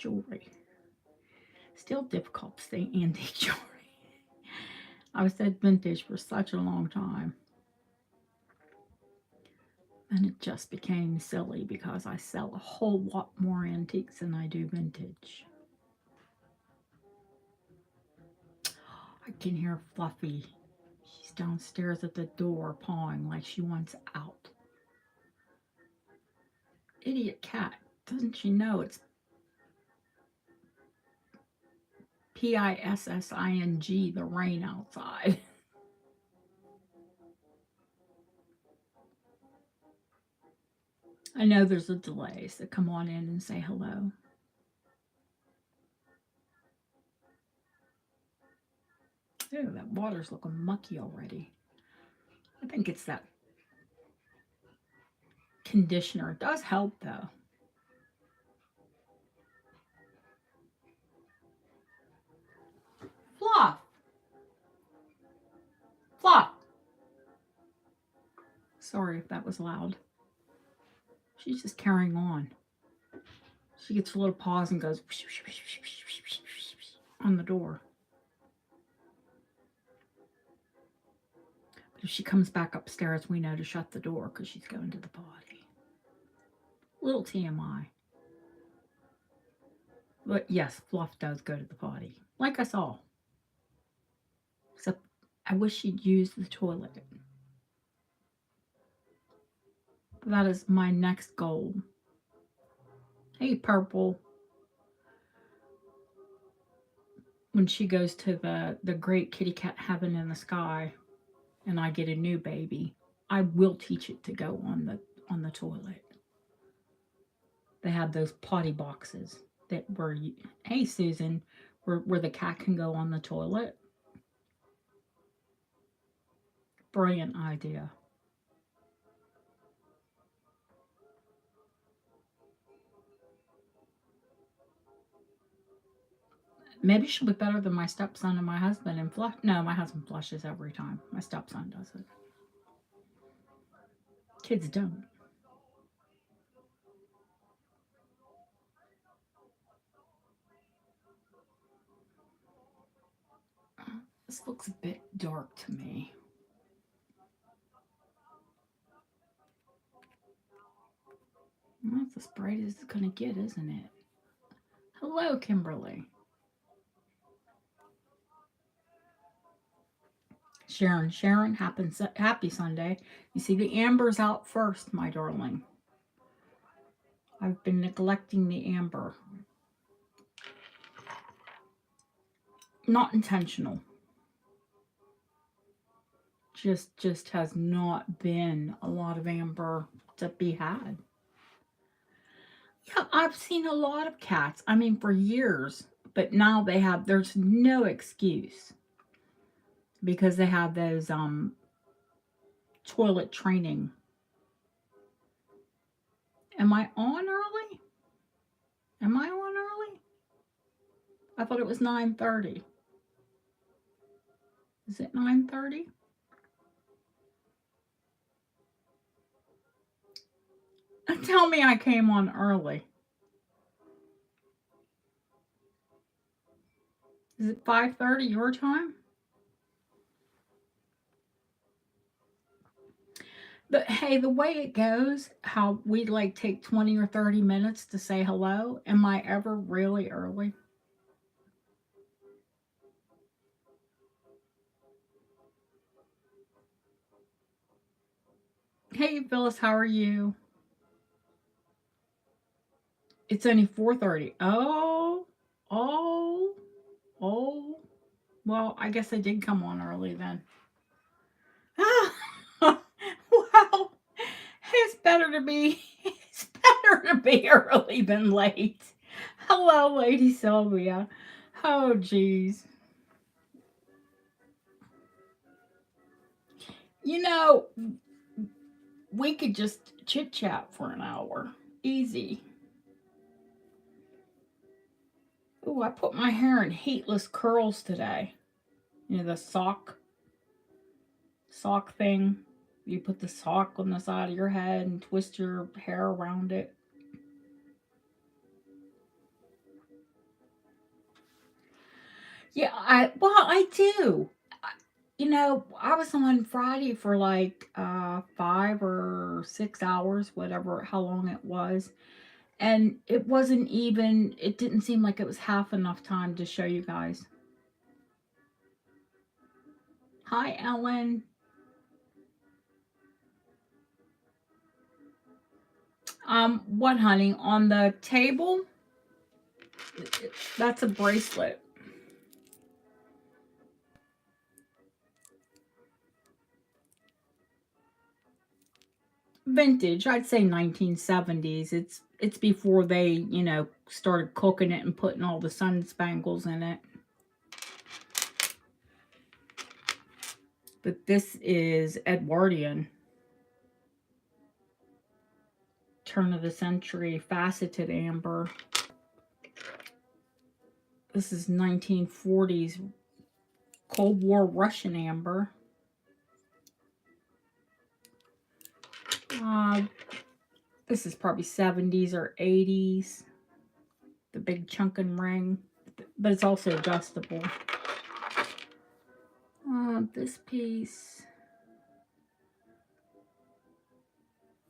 jewelry. Still difficult to say antique jewelry. I've said vintage for such a long time. And it just became silly because I sell a whole lot more antiques than I do vintage. I can hear Fluffy. She's downstairs at the door pawing like she wants out. Idiot cat. Doesn't she know it's Pissing, the rain outside? I know there's a delay, so come on in and say hello. Ew, that water's looking mucky already. I think it's that conditioner. It does help, though. Fluff! Fluff! Sorry if that was loud. She's just carrying on. She gets a little pause and goes on the door. But if she comes back upstairs, we know to shut the door because she's going to the potty. Little TMI. But yes, Fluff does go to the potty, like us all. Except I wish she'd use the toilet. That is my next goal. Hey, Purple. When she goes to the great kitty cat heaven in the sky and I get a new baby, I will teach it to go on the toilet. They have those potty boxes that were, hey Susan, where the cat can go on the toilet. Brilliant idea. Maybe she'll be better than my stepson and my husband and flush. No, my husband flushes every time. My stepson doesn't. Kids don't. This looks a bit dark to me. Well, that's as bright as it's going to get, isn't it? Hello, Kimberly. Sharon, happy Sunday. You see, the amber's out first, my darling. I've been neglecting the amber. Not intentional. Just has not been a lot of amber to be had. Yeah, I've seen a lot of cats. I mean, for years, but now there's no excuse because they have those toilet training. Am I on early? Am I on early? I thought it was 9:30. Is it 9:30? Tell me I came on early. Is it 5:30 your time? But hey, the way it goes, how we like take 20 or 30 minutes to say hello, am I ever really early? Hey Phyllis, how are you? It's only 4:30. Oh, oh, oh. Well, I guess I did come on early then. Well, it's better to be early than late. Hello, Lady Sylvia. Oh, geez. You know, we could just chit chat for an hour. Easy. Ooh, I put my hair in heatless curls today. You know, the sock thing. You put the sock on the side of your head and twist your hair around it. Yeah, I do. You know, I was on Friday for like 5 or 6 hours, whatever, how long it was. And it wasn't even, it didn't seem like it was half enough time to show you guys. Hi, Ellen. What, honey? On the table? That's a bracelet. Vintage. I'd say 1970s. It's before they, you know, started cooking it and putting all the sun spangles in it. But this is Edwardian. Turn of the century faceted amber. This is 1940s Cold War Russian amber. This is probably 70s or 80s. The big chunkin' ring, but it's also adjustable. This piece,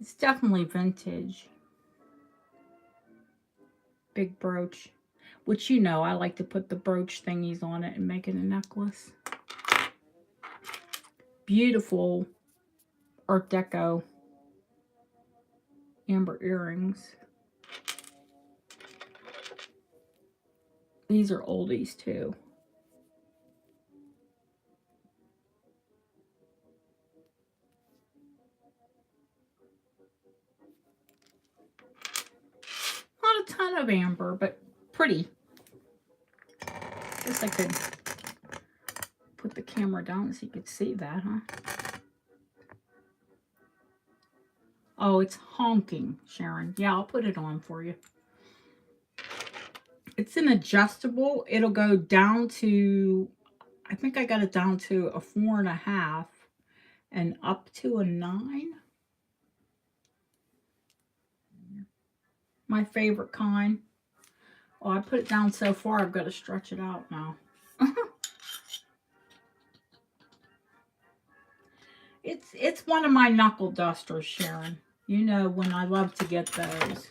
it's definitely vintage. Big brooch, which you know I like to put the brooch thingies on it and make it a necklace. Beautiful Art Deco amber earrings. These are oldies too. Not a ton of amber, but pretty. Guess I could put the camera down so you could see that, huh? Oh, it's honking, Sharon. Yeah, I'll put it on for you. It's an adjustable. It'll go down to, I think I got it down to a 4.5 and up to a 9. My favorite kind. Oh, I put it down so far, I've got to stretch it out now. It's one of my knuckle dusters, Sharon. You know when I love to get those.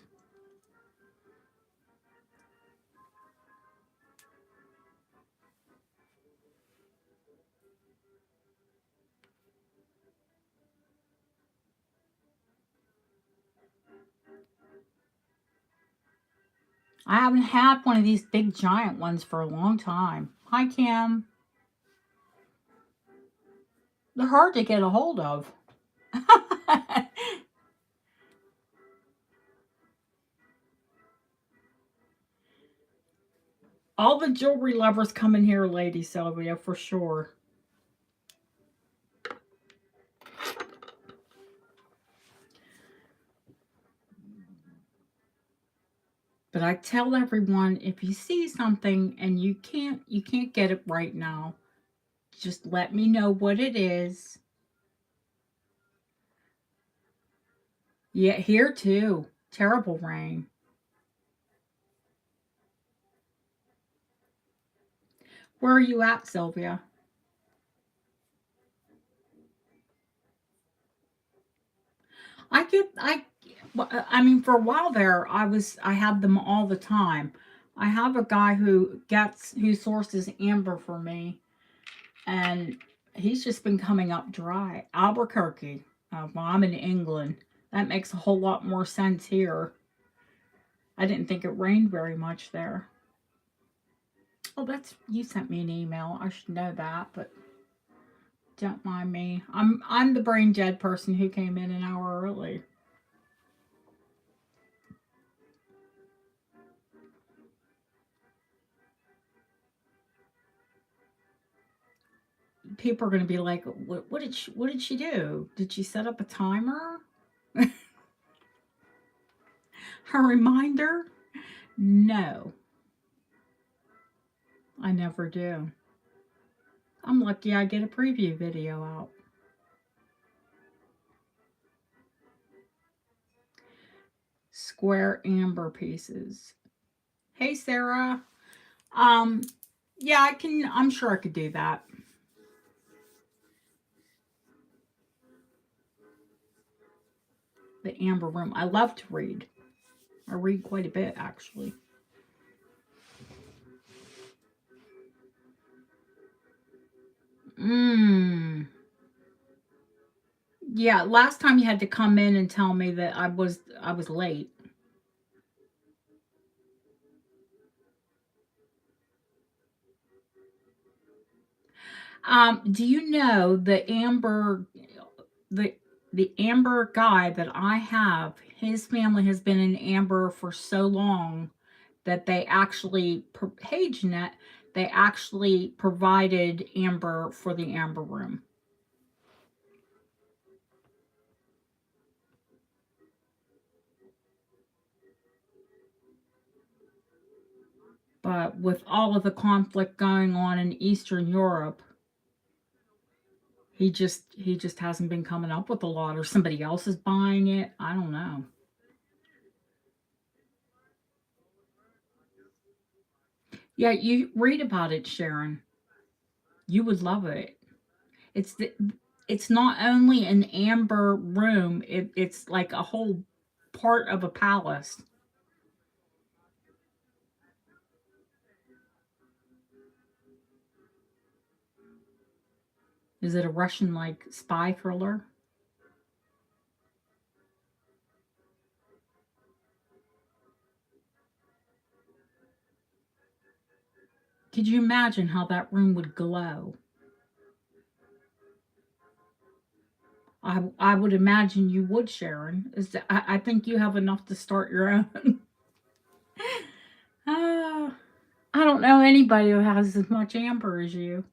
I haven't had one of these big giant ones for a long time. Hi, Kim. They're hard to get a hold of. All the jewelry lovers come in here, Lady Sylvia, for sure. But I tell everyone, if you see something and you can't get it right now, just let me know what it is. Yeah, here too. Terrible rain. Where are you at, Sylvia? I mean, for a while there, I had them all the time. I have a guy who sources amber for me, and he's just been coming up dry. Albuquerque. Well, I'm in England. That makes a whole lot more sense here. I didn't think it rained very much there. Oh, you sent me an email. I should know that, but don't mind me. I'm the brain dead person who came in an hour early. People are going to be like, what did she do? Did she set up a timer? Her reminder? No, I never do. I'm lucky I get a preview video out. Square amber pieces. Hey, Sarah. Um, Yeah, I can. I'm sure I could do that. The Amber Room. I love to read. I read quite a bit, actually. Mmm. Yeah, last time you had to come in and tell me that I was late. Do you know the the Amber guy that I have? His family has been in Amber for so long that they actually HageNet, they actually provided Amber for the Amber Room. But with all of the conflict going on in Eastern Europe, he just hasn't been coming up with a lot, or somebody else is buying it. I don't know. Yeah, you read about it, Sharon. You would love it. It's the, it's not only an amber room, it's like a whole part of a palace. Is it a Russian like spy thriller? Could you imagine how that room would glow? I would imagine you would, Sharon. I think you have enough to start your own. Ah, I don't know anybody who has as much amber as you.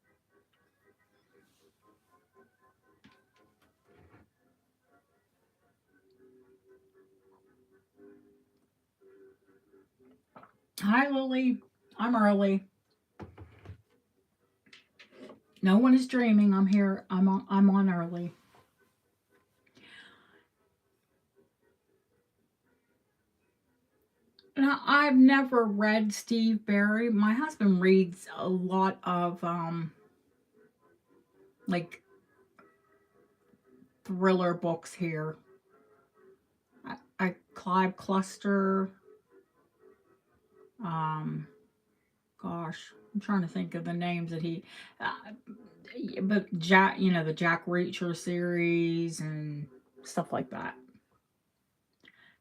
Hi, Lily. I'm early. No one is dreaming. I'm here. I'm on early. Now, I've never read Steve Barry. My husband reads a lot of like thriller books here. I Clive Cluster. Um, gosh, I'm trying to think of the names that he. Uh, but Jack, the Jack Reacher series and stuff like that.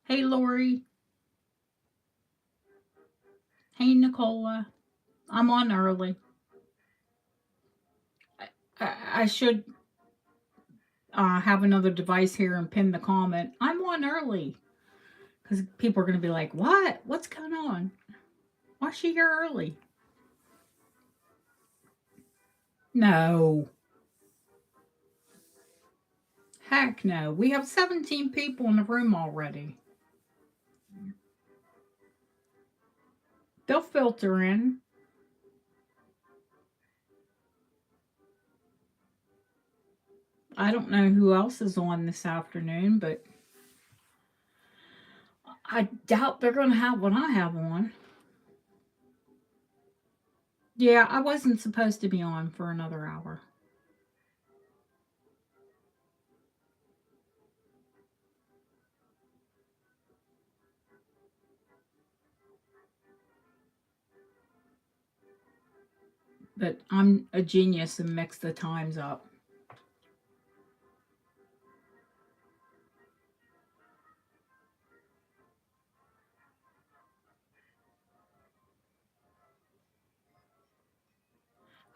Hey, Lori. Hey, Nicola. I'm on early. I should have another device here and pin the comment. I'm on early because people are going to be like, "What? What's going on? Why's she here early?" No, heck no. We have 17 people in the room already. They'll filter in. I don't know who else is on this afternoon, but I doubt they're going to have what I have on. Yeah, I wasn't supposed to be on for another hour. But I'm a genius and mix the times up.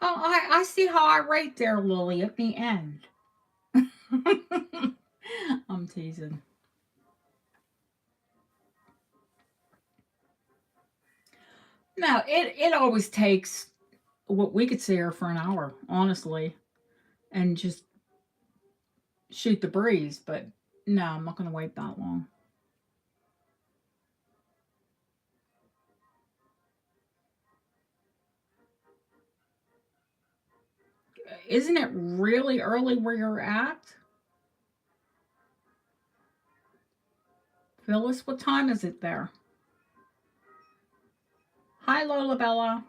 Oh, I see how I rate there, Lily, at the end. I'm teasing. No, it always takes what we could see her for an hour, honestly, and just shoot the breeze. But no, I'm not going to wait that long. Isn't it really early where you're at, Phyllis? What time is it there? Hi, Lola Bella.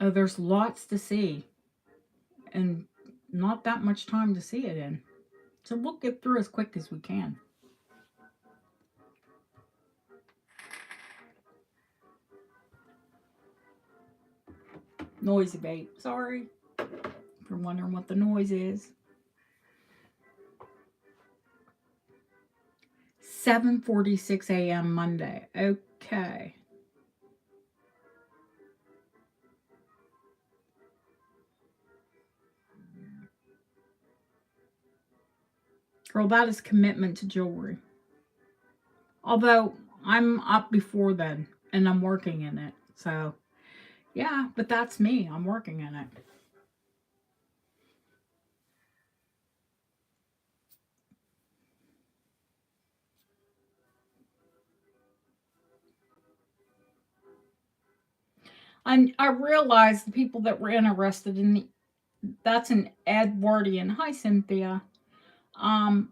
Oh, there's lots to see and not that much time to see it in. So we'll get through as quick as we can. Noisy babe. Sorry for wondering what the noise is. 7:46 a.m. Monday. Okay. Girl, that is commitment to jewelry. Although I'm up before then and I'm working in it. So, yeah, but that's me. I'm working in it. I realized the people that were interested in that's an Edwardian. Hi, Cynthia. Um,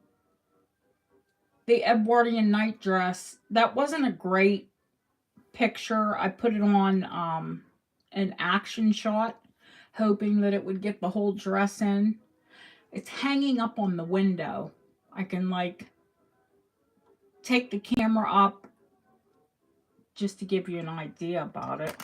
the Edwardian night dress. That wasn't a great picture. I put it on an action shot, hoping that it would get the whole dress in. It's hanging up on the window. I can like take the camera up just to give you an idea about it.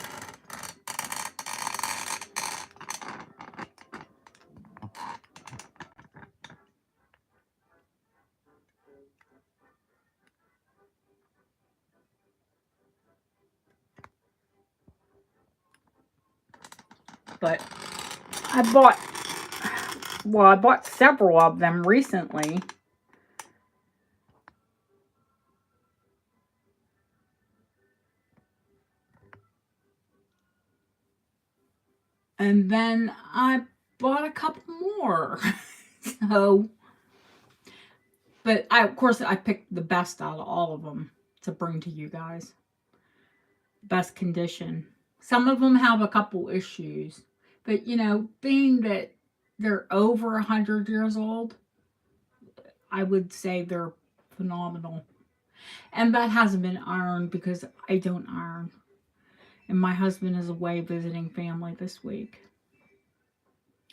But I bought several of them recently. And then I bought a couple more. So, but of course, I picked the best out of all of them to bring to you guys. Best condition. Some of them have a couple issues, but being that they're over 100 years old, I would say they're phenomenal. And that hasn't been ironed because I don't iron. And my husband is away visiting family this week.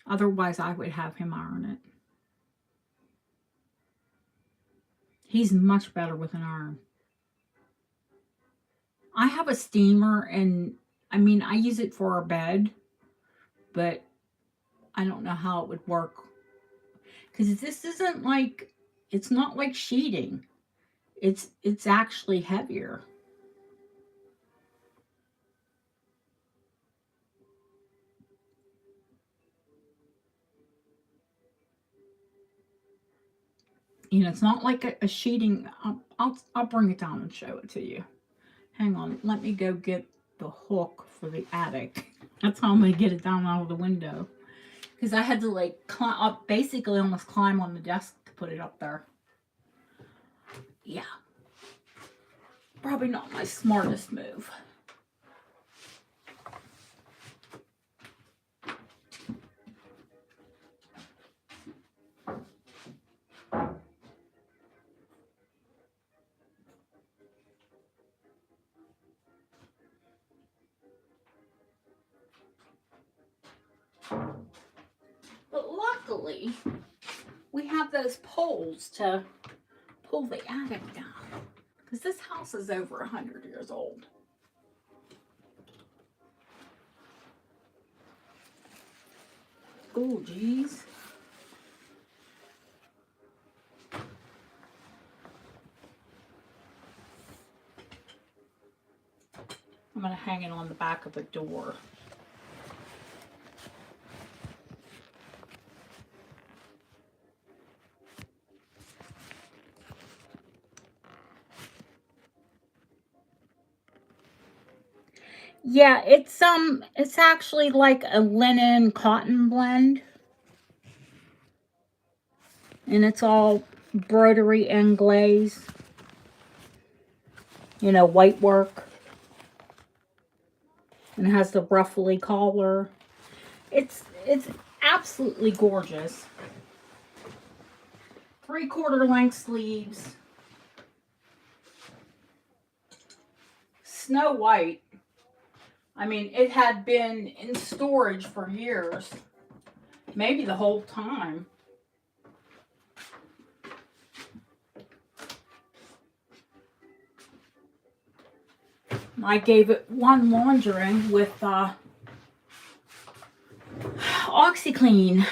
Otherwise, I would have him iron it. He's much better with an iron. I have a steamer, and I mean, I use it for our bed, but I don't know how it would work. Because this isn't like, it's not like sheeting. It's actually heavier. It's not like a sheeting. I'll bring it down and show it to you. Hang on, let me go get the hook for the attic. That's how I'm gonna get it down out of the window. Because I had to like climb up, basically almost climb on the desk to put it up there. Yeah. Probably not my smartest move. But luckily, we have those poles to pull the attic down. Because this house is over 100 years old. Oh, geez. I'm going to hang it on the back of the door. Yeah, it's actually like a linen cotton blend. And it's all broderie and glaze. White work. And it has the ruffly collar. It's absolutely gorgeous. 3/4 length sleeves. Snow white. I mean, it had been in storage for years. Maybe the whole time. I gave it one laundering with OxyClean.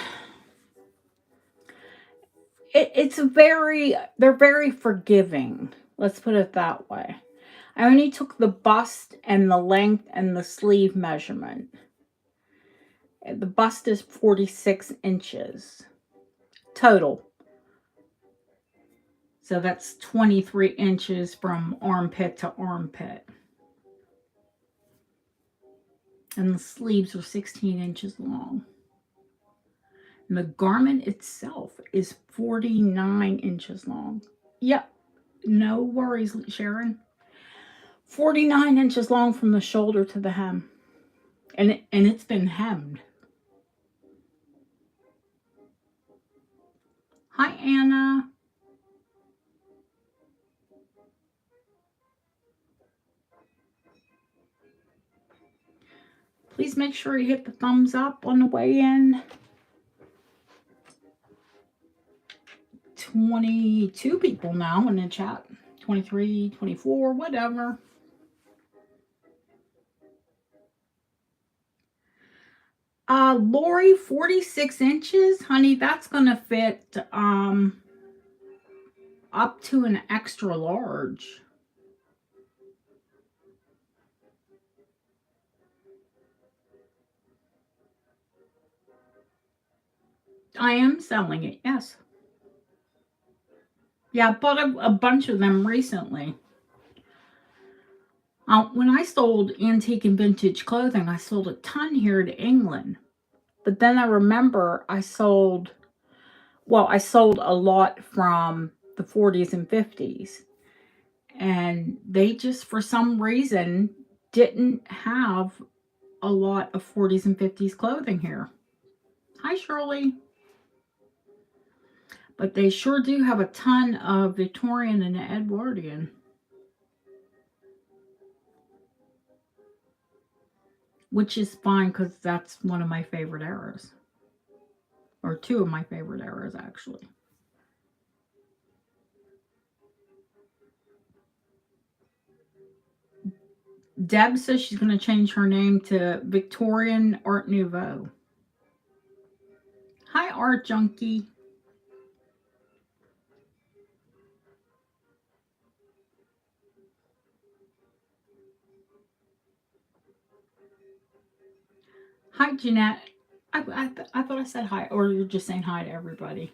They're very forgiving. Let's put it that way. I only took the bust and the length and the sleeve measurement. The bust is 46 inches total. So that's 23 inches from armpit to armpit. And the sleeves are 16 inches long. And the garment itself is 49 inches long. Yep, no worries, Sharon. 49 inches long from the shoulder to the hem. And it's been hemmed. Hi, Anna. Please make sure you hit the thumbs up on the way in. 22 people now in the chat. 23, 24, whatever. Lori, 46 inches. Honey, that's going to fit up to an extra large. I am selling it, yes. Yeah, I bought a bunch of them recently. When I sold antique and vintage clothing, I sold a ton here to England. But then I remember I sold a lot from the 40s and 50s. And they just, for some reason, didn't have a lot of 40s and 50s clothing here. Hi, Shirley. But they sure do have a ton of Victorian and Edwardian. Which is fine because that's one of my favorite eras. Or two of my favorite eras, actually. Deb says she's going to change her name to Victorian Art Nouveau. Hi, Art Junkie. Hi, Jeanette. I thought I said hi, or you're just saying hi to everybody.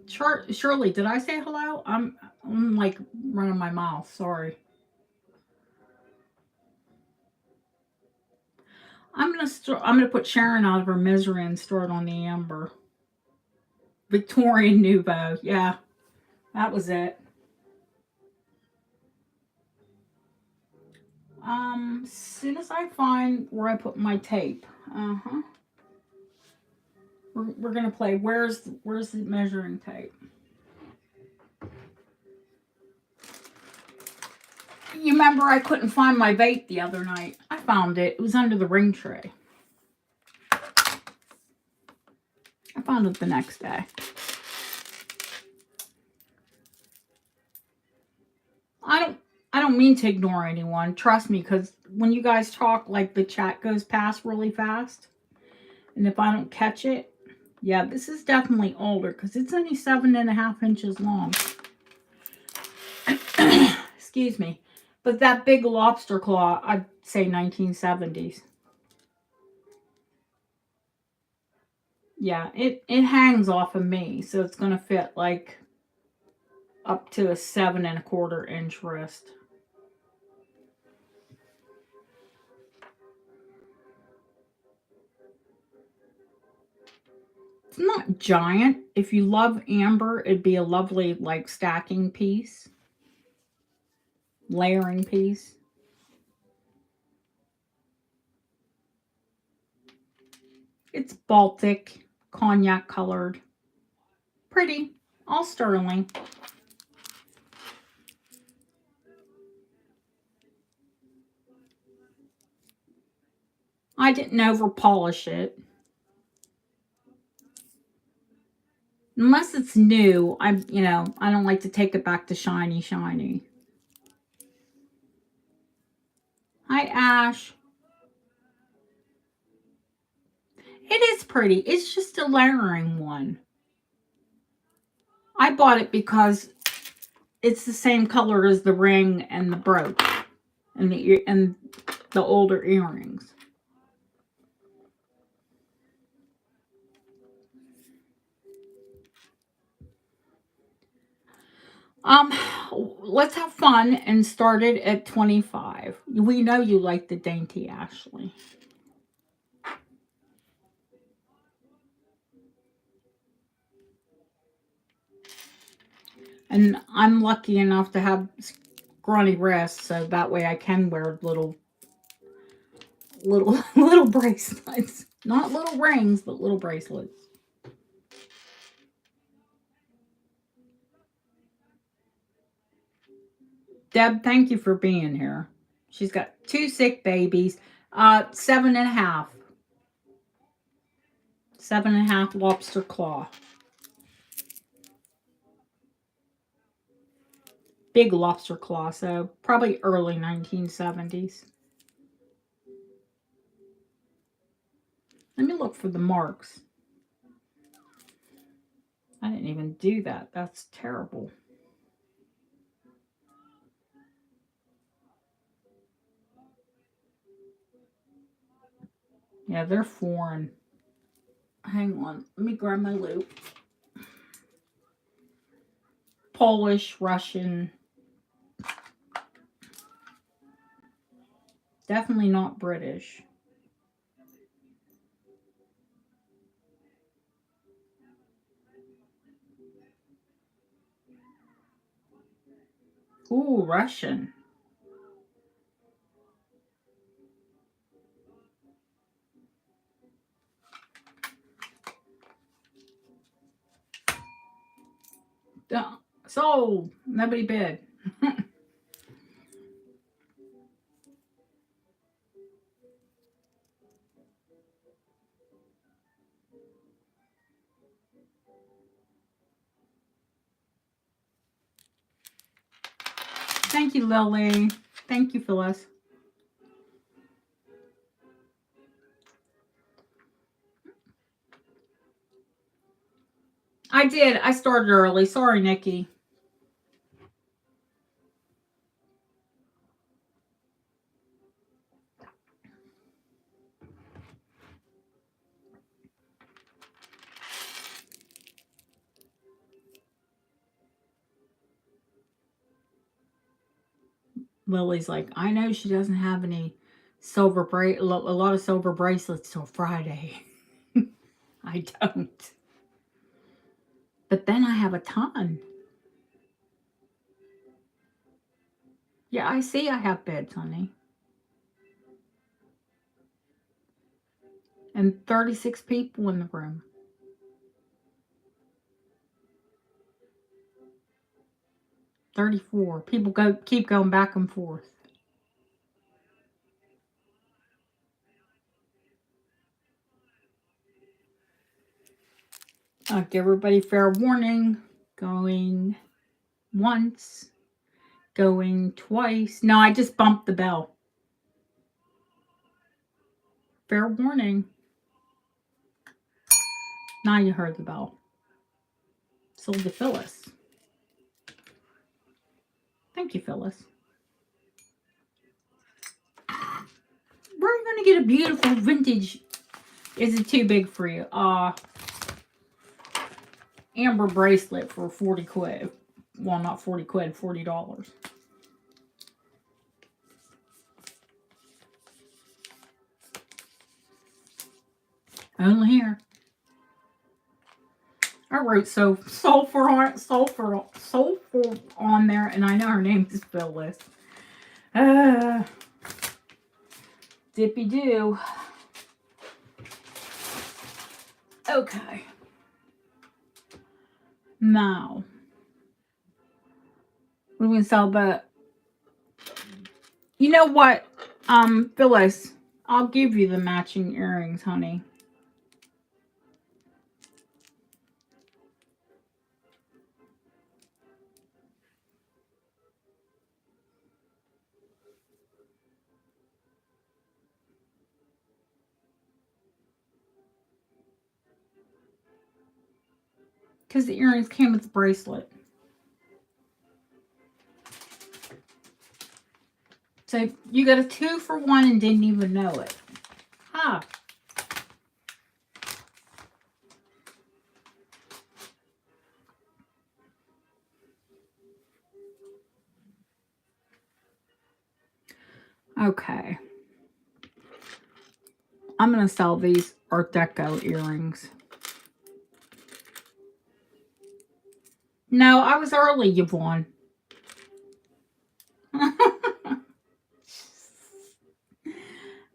Shirley, did I say hello? I'm like running my mouth. Sorry. I'm gonna put Sharon out of her misery and start on the amber. Victorian Nouveau. Yeah, that was it. As soon as I find where I put my tape. We're gonna play. Where's the measuring tape? You remember I couldn't find my vape the other night? I found it. It was under the ring tray. I found it the next day. I don't mean to ignore anyone. Trust me, because when you guys talk, like, the chat goes past really fast. And if I don't catch it, yeah, this is definitely older because it's only 7.5 inches long. Excuse me. But that big lobster claw, I'd say 1970s. Yeah, it hangs off of me, so it's going to fit like up to a 7.25 inch wrist. It's not giant. If you love amber, it'd be a lovely, like, stacking piece. Layering piece. It's Baltic, cognac colored. Pretty. All sterling. I didn't over polish it. Unless it's new, I don't like to take it back to shiny, shiny. Hi, Ash. It is pretty. It's just a layering one. I bought it because it's the same color as the ring and the brooch and the older earrings. Let's have fun and start it at 25. We know you like the dainty, Ashley. And I'm lucky enough to have scrawny wrists, so that way I can wear little little bracelets. Not little rings, but little bracelets. Deb, thank you for being here. She's got 2 sick babies. 7.5. 7.5 lobster claw. Big lobster claw, so probably early 1970s. Let me look for the marks. I didn't even do that. That's terrible. Yeah, they're foreign. Hang on. Let me grab my loop. Polish, Russian. Definitely not British. Ooh, Russian. Sold. Nobody bid. Thank you, Lily. Thank you, Phyllis. I did. I started early. Sorry, Nikki. Lily's like, I know she doesn't have any a lot of silver bracelets till Friday. I don't. But then I have a ton. Yeah, I see I have bids, honey. And 36 people in the room. 34. People keep going back and forth. I'll give everybody fair warning. Going once. Going twice. No, I just bumped the bell. Fair warning. Now you heard the bell. Sold to Phyllis. Thank you, Phyllis. We're going to get a beautiful vintage. Is it too big for you? Amber bracelet for 40 quid. Well, not 40 quid, $40. Only here. I wrote sulfur on there, and I know her name is Phyllis. Dippy do. Okay. Now, we're going to sell, but you know what, Phyllis, I'll give you the matching earrings, honey. Because the earrings came with the bracelet. So you got a 2 for 1 and didn't even know it. Huh. Okay. I'm going to sell these Art Deco earrings. No, I was early, Yvonne.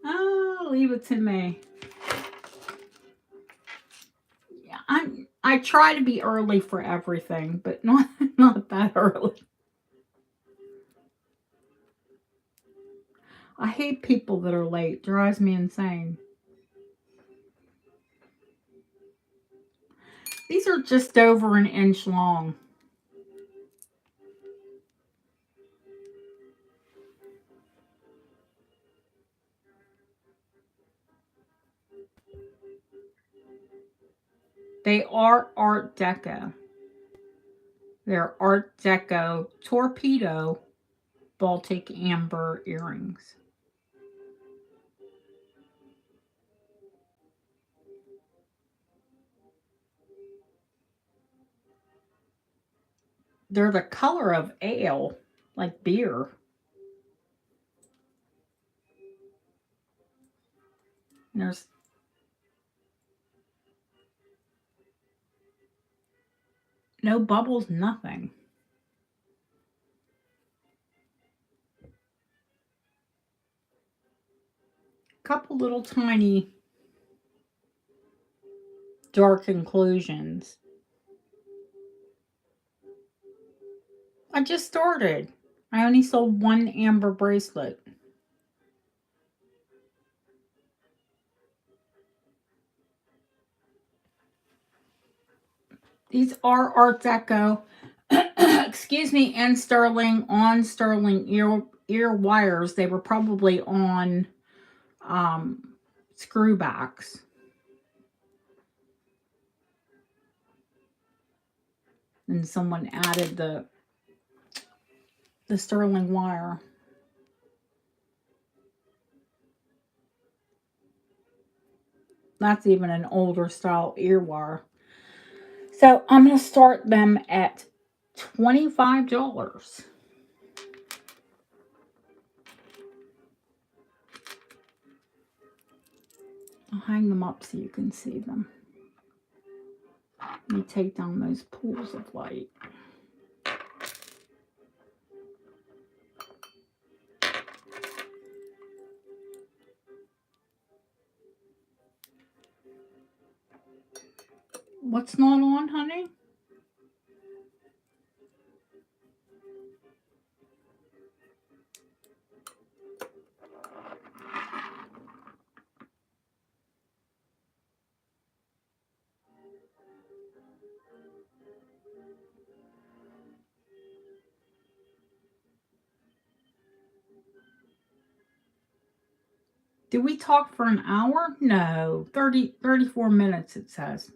Oh, leave it to me. Yeah, I try to be early for everything, but not that early. I hate people that are late. It drives me insane. These are just over an inch long. They are Art Deco. They're Art Deco Torpedo Baltic Amber earrings. They're the color of ale, like beer. And there's no bubbles, nothing. Couple little tiny dark inclusions. I just started. I only sold 1 amber bracelet. These are Art Deco, excuse me, and sterling on sterling ear wires. They were probably on screw backs. And someone added the sterling wire. That's even an older style ear wire. So I'm going to start them at $25. I'll hang them up so you can see them. Let me take down those pools of light. What's not on, honey? Did we talk for an hour? No, 34 minutes it says.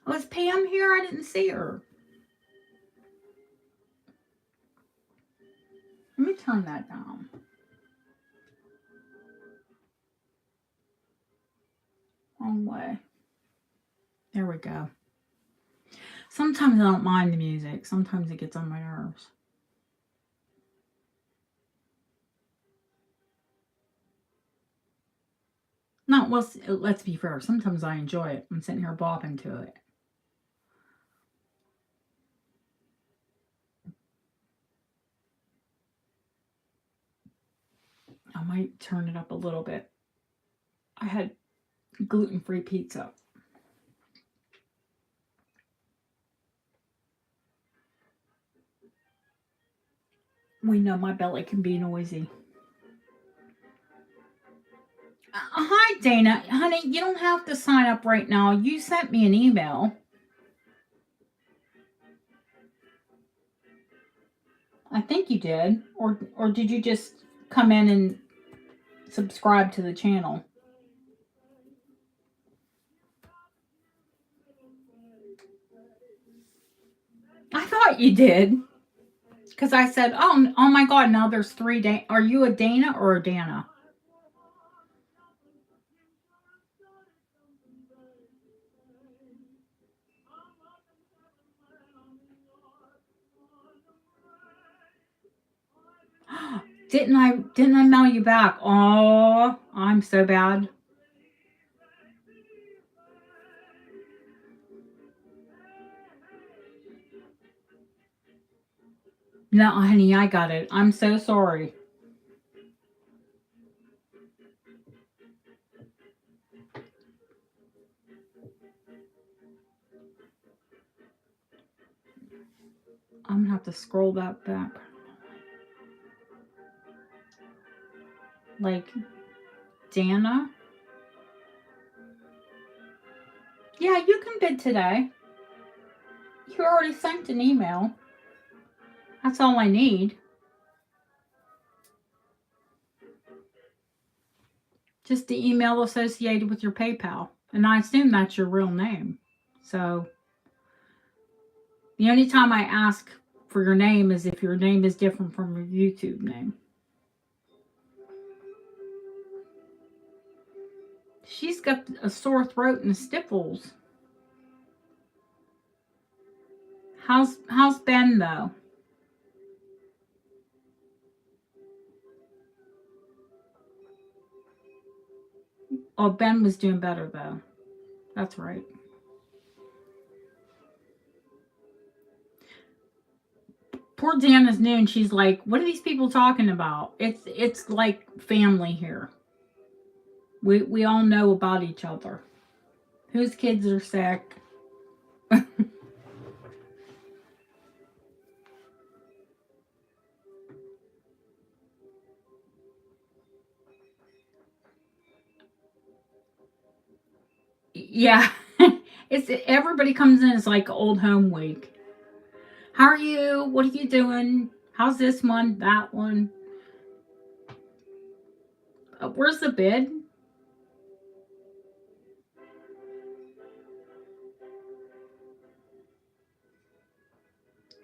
Was Pam here? I didn't see her. Let me turn that down. Wrong way. There we go. Sometimes I don't mind the music. Sometimes it gets on my nerves. No, well, let's be fair. Sometimes I enjoy it. I'm sitting here bopping to it. I might turn it up a little bit. I had gluten-free pizza. We know my belly can be noisy. Hi, Dana. Honey, you don't have to sign up right now. You sent me an email. I think you did. Or did you just come in and subscribe to the channel? I thought you did. Because I said, oh my God, now there's 3 Dana. Are you a Dana or a Dana? Didn't I mail you back? Oh, I'm so bad. No, honey, I got it. I'm so sorry. I'm going to have to scroll that back. Like, Dana? Yeah, you can bid today. You already sent an email. That's all I need. Just the email associated with your PayPal. And I assume that's your real name. So, the only time I ask for your name is if your name is different from your YouTube name. She's got a sore throat and sniffles. How's Ben though? Oh, Ben was doing better though. That's right. Poor Deanna's new and she's like, what are these people talking about? It's like family here. We all know about each other. Whose kids are sick? Yeah. It's everybody comes in, it's like old home week. How are you? What are you doing? How's this one? That one? Where's the bid?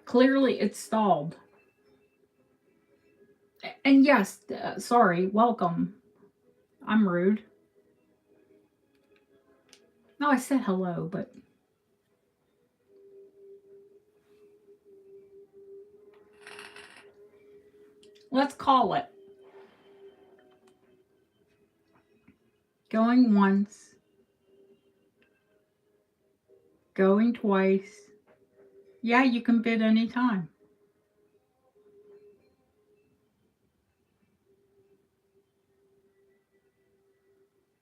Clearly it's stalled. And yes, sorry, welcome. I'm rude. No, I said hello, but let's call it. Going once. Going twice. Yeah, you can bid anytime.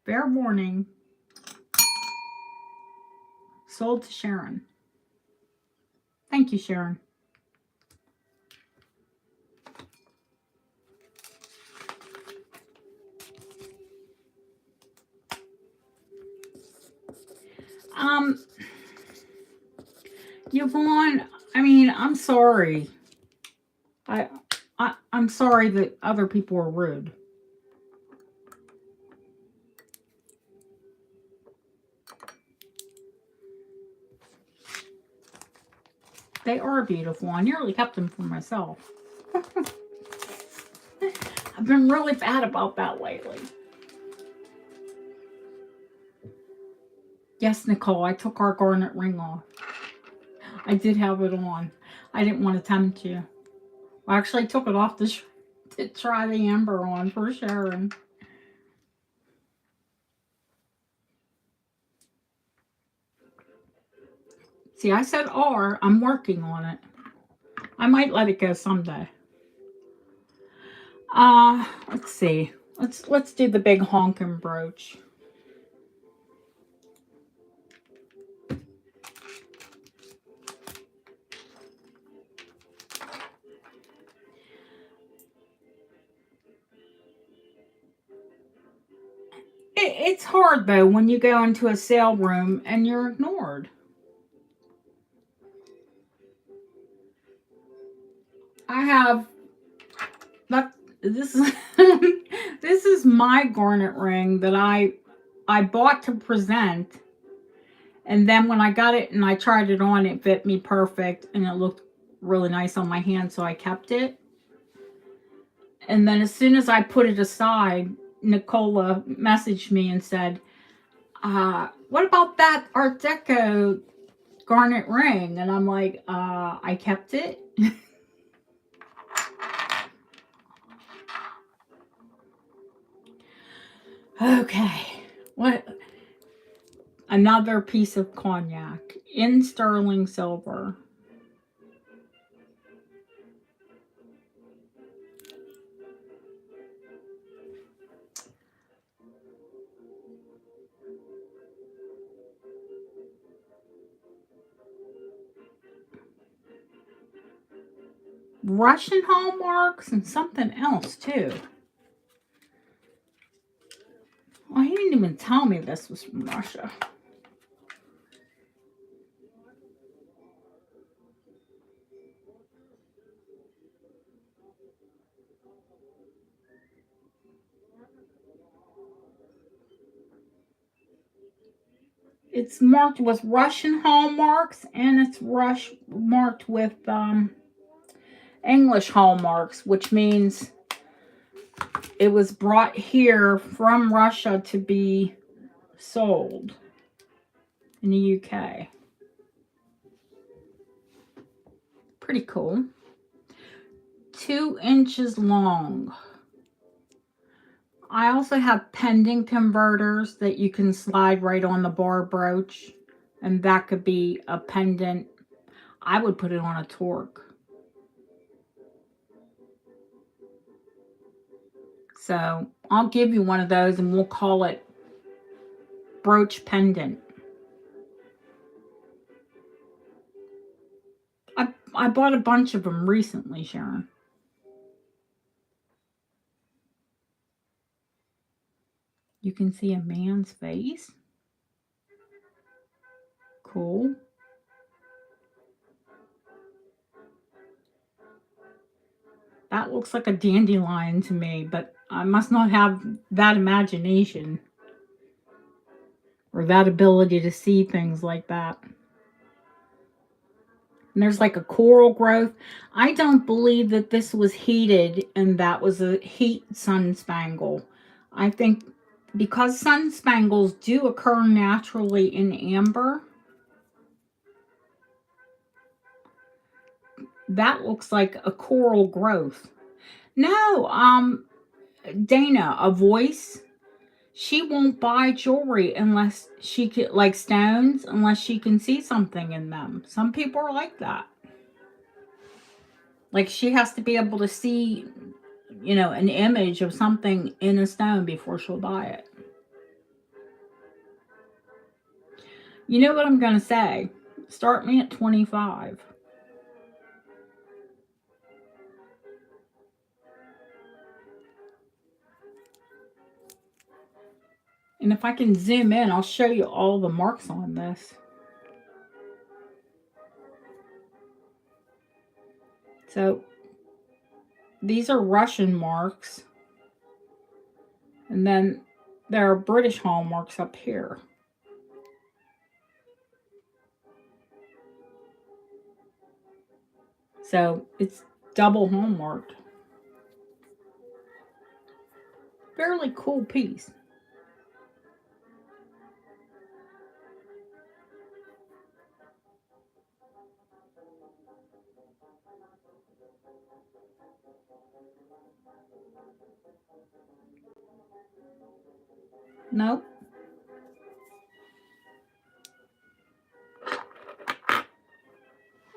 Fair warning. Sold to Sharon. Thank you, Sharon. Yvonne, I mean, I'm sorry. I'm sorry that other people are rude. They are beautiful. I nearly kept them for myself. I've been really bad about that lately. Yes, Nicole, I took our garnet ring off. I did have it on. I didn't want to tempt you. I actually took it off to try the amber on for Sharon. See, I said R. I'm working on it. I might let it go someday. Let's see. Let's do the big honkin' brooch. It's hard though when you go into a sale room and you're ignored. I have that. This is this is my garnet ring that I bought to present, and then when I got it and I tried it on, it fit me perfect and it looked really nice on my hand, so I kept it. And then as soon as I put it aside, Nicola messaged me and said, what about that Art Deco garnet ring? And I'm like, I kept it. Okay. What? Another piece of cognac in sterling silver. Russian hallmarks and something else too. Well, he didn't even tell me this was from Russia. It's marked with Russian hallmarks and it's marked with English hallmarks, which means it was brought here from Russia to be sold in the UK. Pretty cool. 2 inches long. I also have pendant converters that you can slide right on the bar brooch, and that could be a pendant. I would put it on a torque. So I'll give you one of those and we'll call it brooch pendant. I bought a bunch of them recently, Sharon. You can see a man's face. Cool. That looks like a dandelion to me, but I must not have that imagination or that ability to see things like that. And there's like a coral growth. I don't believe that this was heated and that was a heat sun spangle. I think because sun spangles do occur naturally in amber, that looks like a coral growth. No, Dana, a voice. She won't buy jewelry unless she can, like stones, unless she can see something in them. Some people are like that. Like she has to be able to see, an image of something in a stone before she'll buy it. You know what I'm going to say? Start me at 25. And if I can zoom in, I'll show you all the marks on this. So these are Russian marks. And then there are British hallmarks up here. So it's double hallmarked. Fairly cool piece. Nope.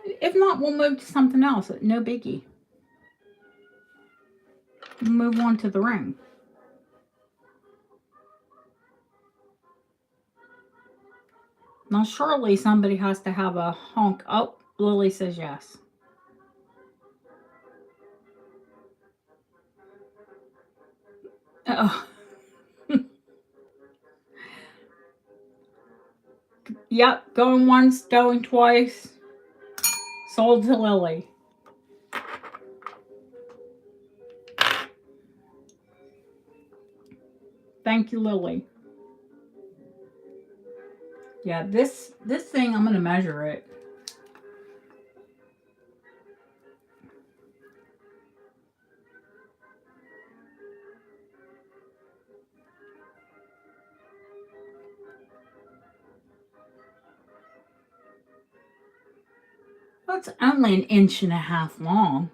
If not, we'll move to something else. No biggie. We'll move on to the ring. Now, surely somebody has to have a honk. Oh, Lily says yes. Oh. Yep, going once, going twice. Sold to Lily. Thank you, Lily. Yeah, this thing, I'm going to measure it. Well, it's only 1.5 inches long.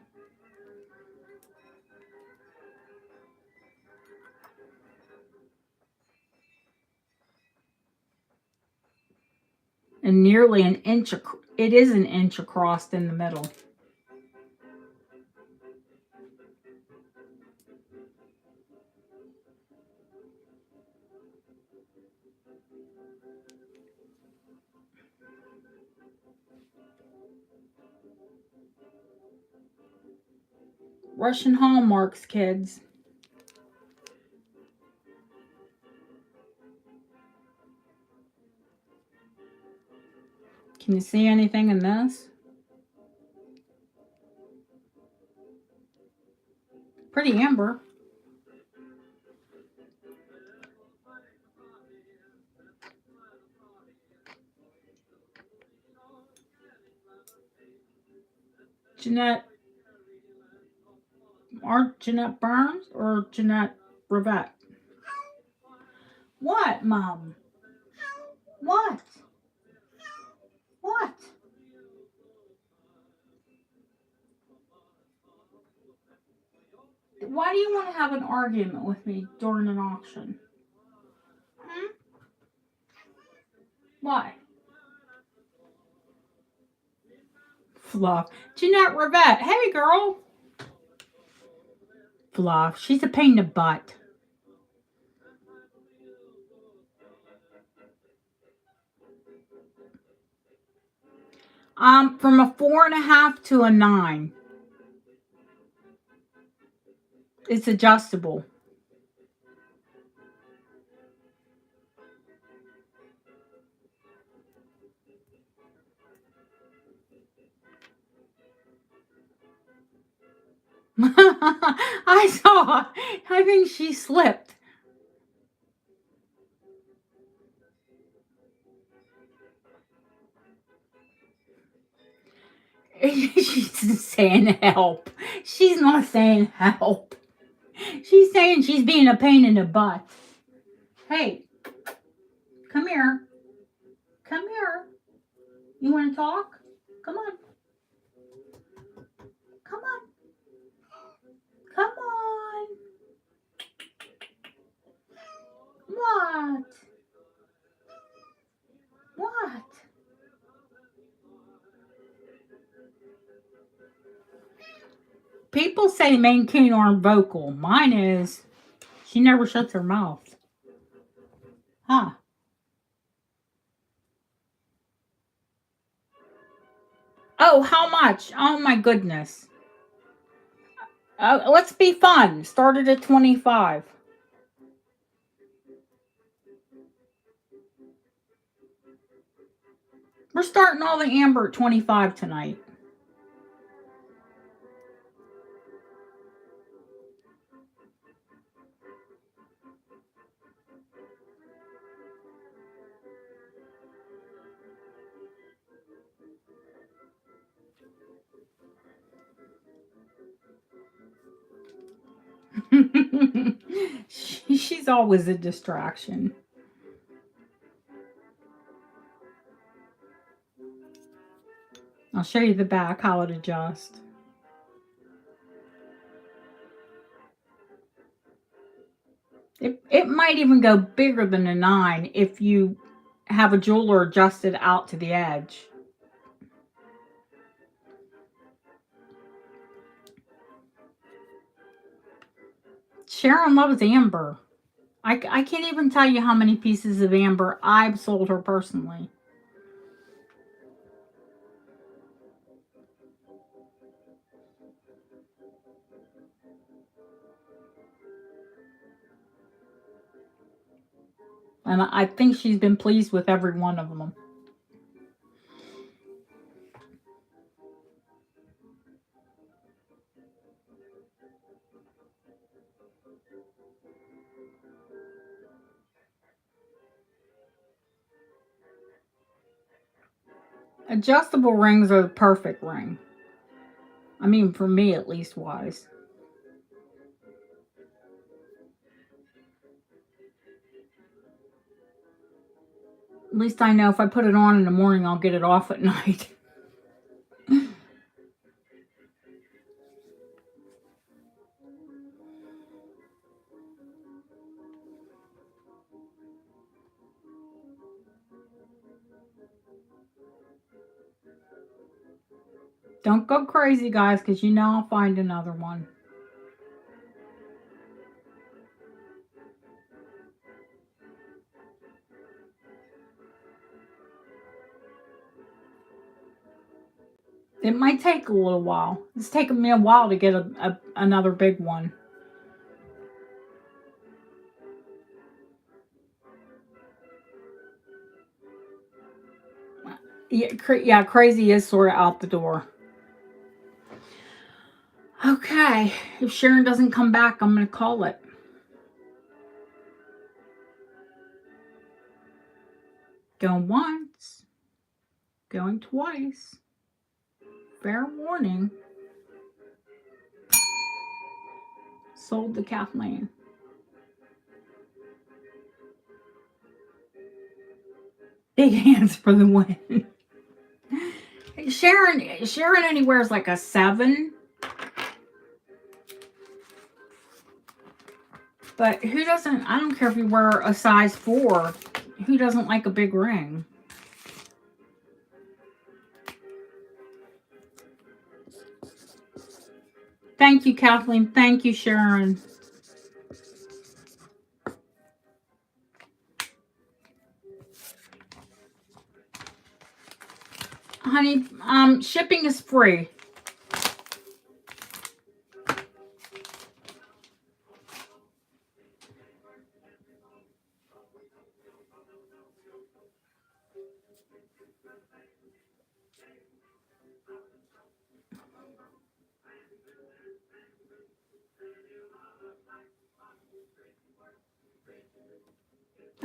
And nearly an inch, it is an inch across in the middle. Russian hallmarks, kids. Can you see anything in this? Pretty amber. Jeanette Burns or Jeanette Rivette? What, Mom? What? What? Why do you want to have an argument with me during an auction? Hmm? Why? Fluff. Jeanette Rivette. Hey, girl. Fluff. She's a pain in the butt. From a 4.5 to a 9. It's adjustable. I saw. I think she slipped. She's saying help. She's not saying help. She's saying she's being a pain in the butt. Hey, come here. Come here. You want to talk? Come on. Come on. Come on. What? What? People say Maine Coon aren't vocal. Mine is. She never shuts her mouth. Huh. Oh, how much? Oh, my goodness. Let's be fun. Started at 25. We're starting all the amber at 25 tonight. She's always a distraction. I'll show you the back, how it adjusts. It might even go bigger than a 9 if you have a jeweler adjust it out to the edge. Sharon loves amber. I can't even tell you how many pieces of amber I've sold her personally. And I think she's been pleased with every one of them. Adjustable rings are the perfect ring. I mean, for me at least wise. At least I know if I put it on in the morning, I'll get it off at night. Don't go crazy, guys, because you know I'll find another one. It might take a little while. It's taken me a while to get another big one. Yeah, crazy is sort of out the door. Okay, if Sharon doesn't come back, I'm going to call it. Going once, going twice. Fair warning. Sold to Kathleen. Big hands for the win. Sharon only wears like a 7. But who doesn't, I don't care if you wear a size 4, who doesn't like a big ring? Thank you, Kathleen. Thank you, Sharon. Honey, shipping is free.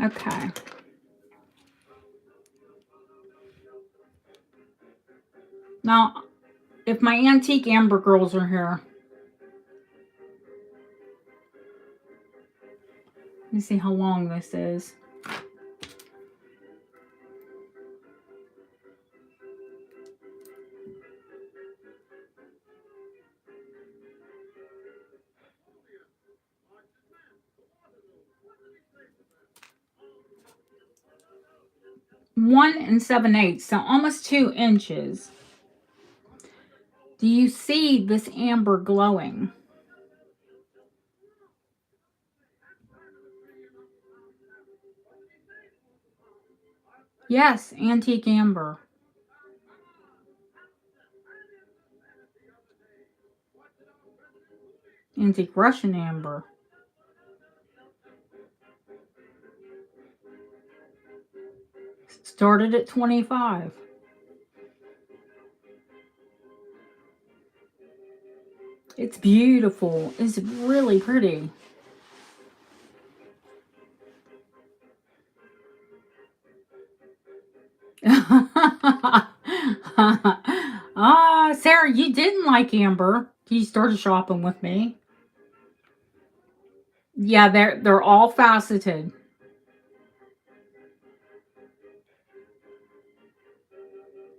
Okay. Now, if my antique amber girls are here, let me see how long this is. One and 7/8, so almost 2 inches. Do you see this amber glowing? Yes, antique amber. Antique Russian amber. Started at 25. It's beautiful. It's really pretty. Sarah, you didn't like amber. You started shopping with me. Yeah, they're all faceted.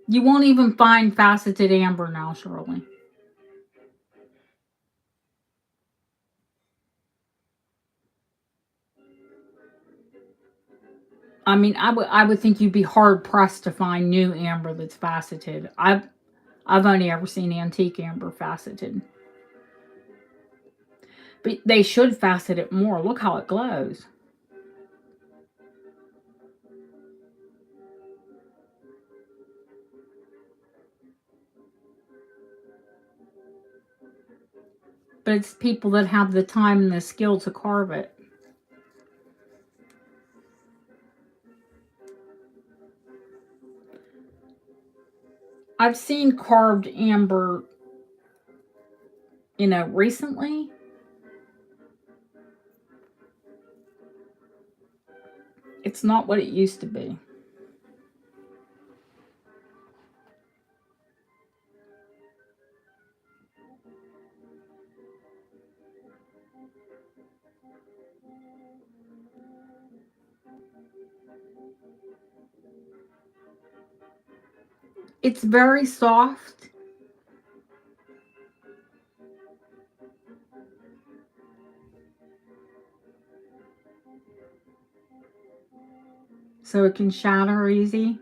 You won't even find faceted amber now, Shirley. I mean, I would think you'd be hard pressed to find new amber that's faceted. I've only ever seen antique amber faceted. But they should facet it more. Look how it glows. But it's people that have the time and the skill to carve it. I've seen carved amber, recently. It's not what it used to be. It's very soft. So it can shatter easy.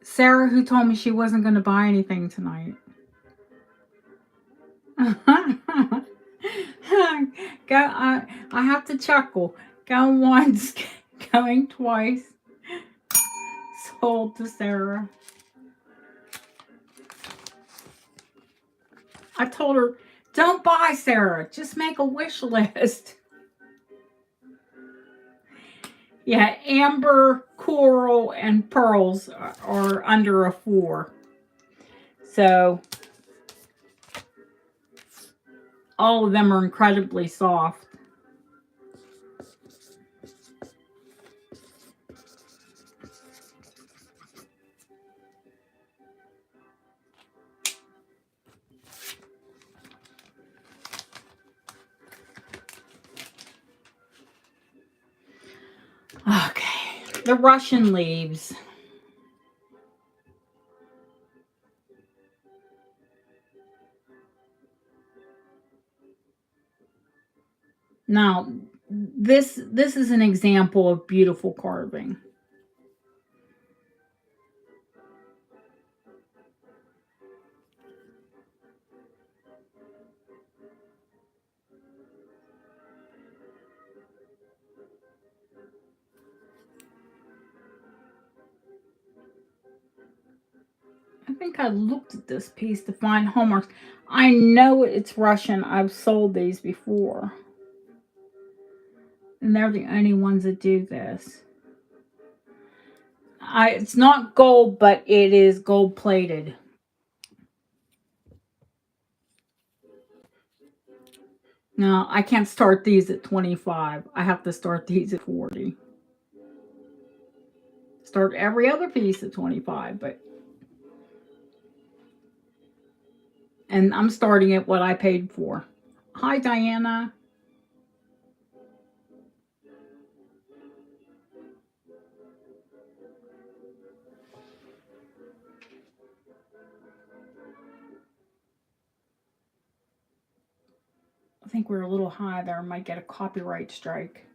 Sarah, who told me she wasn't going to buy anything tonight. I have to chuckle. Going once, going twice. Sold to Sarah. I told her, don't buy, Sarah. Just make a wish list. Yeah, amber, coral, and pearls are under a 4. So all of them are incredibly soft. Okay, the Russian leaves. Now, this is an example of beautiful carving. I think I looked at this piece to find hallmarks. I know it's Russian. I've sold these before. And they're the only ones that do this. It's not gold, but it is gold plated. Now, I can't start these at 25. I have to start these at 40. Start every other piece at 25, but... And I'm starting at what I paid for. Hi, Diana. I think we're a little high there. I might get a copyright strike.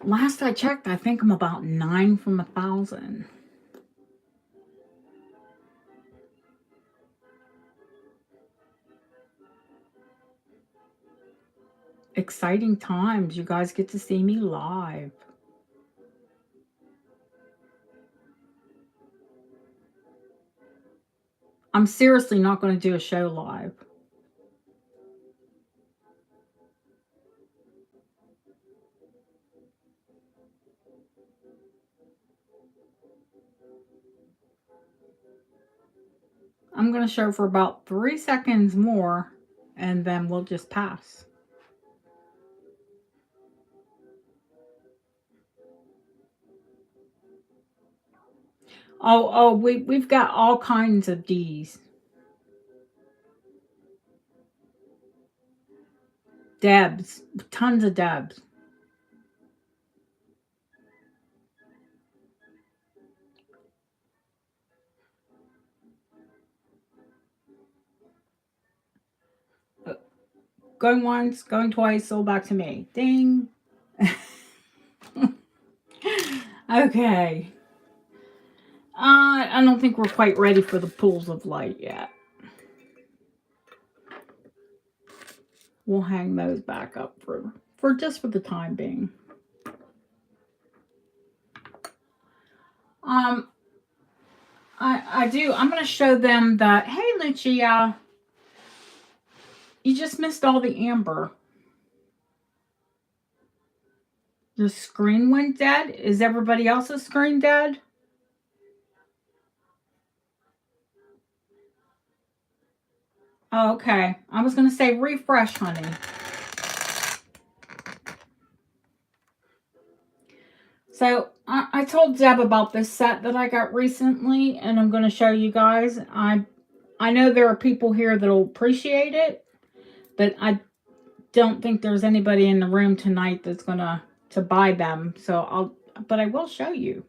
Last I checked, I think I'm about 9 from 1,000. Exciting times. You guys get to see me live. I'm seriously not going to do a show live. I'm going to show for about 3 seconds more, and then we'll just pass. Oh, we've got all kinds of D's. Debs. Tons of Debs. Going once, going twice, sold back to me. Ding. Okay. I don't think we're quite ready for the pools of light yet. We'll hang those back up for just for the time being. I'm going to show them that, hey, Lucia, you just missed all the amber. The screen went dead. Is everybody else's screen dead? Oh, okay. I was going to say refresh, honey. So I told Deb about this set that I got recently, and I'm going to show you guys. I know there are people here that will appreciate it, but I don't think there's anybody in the room tonight that's going to buy them. So but I will show you.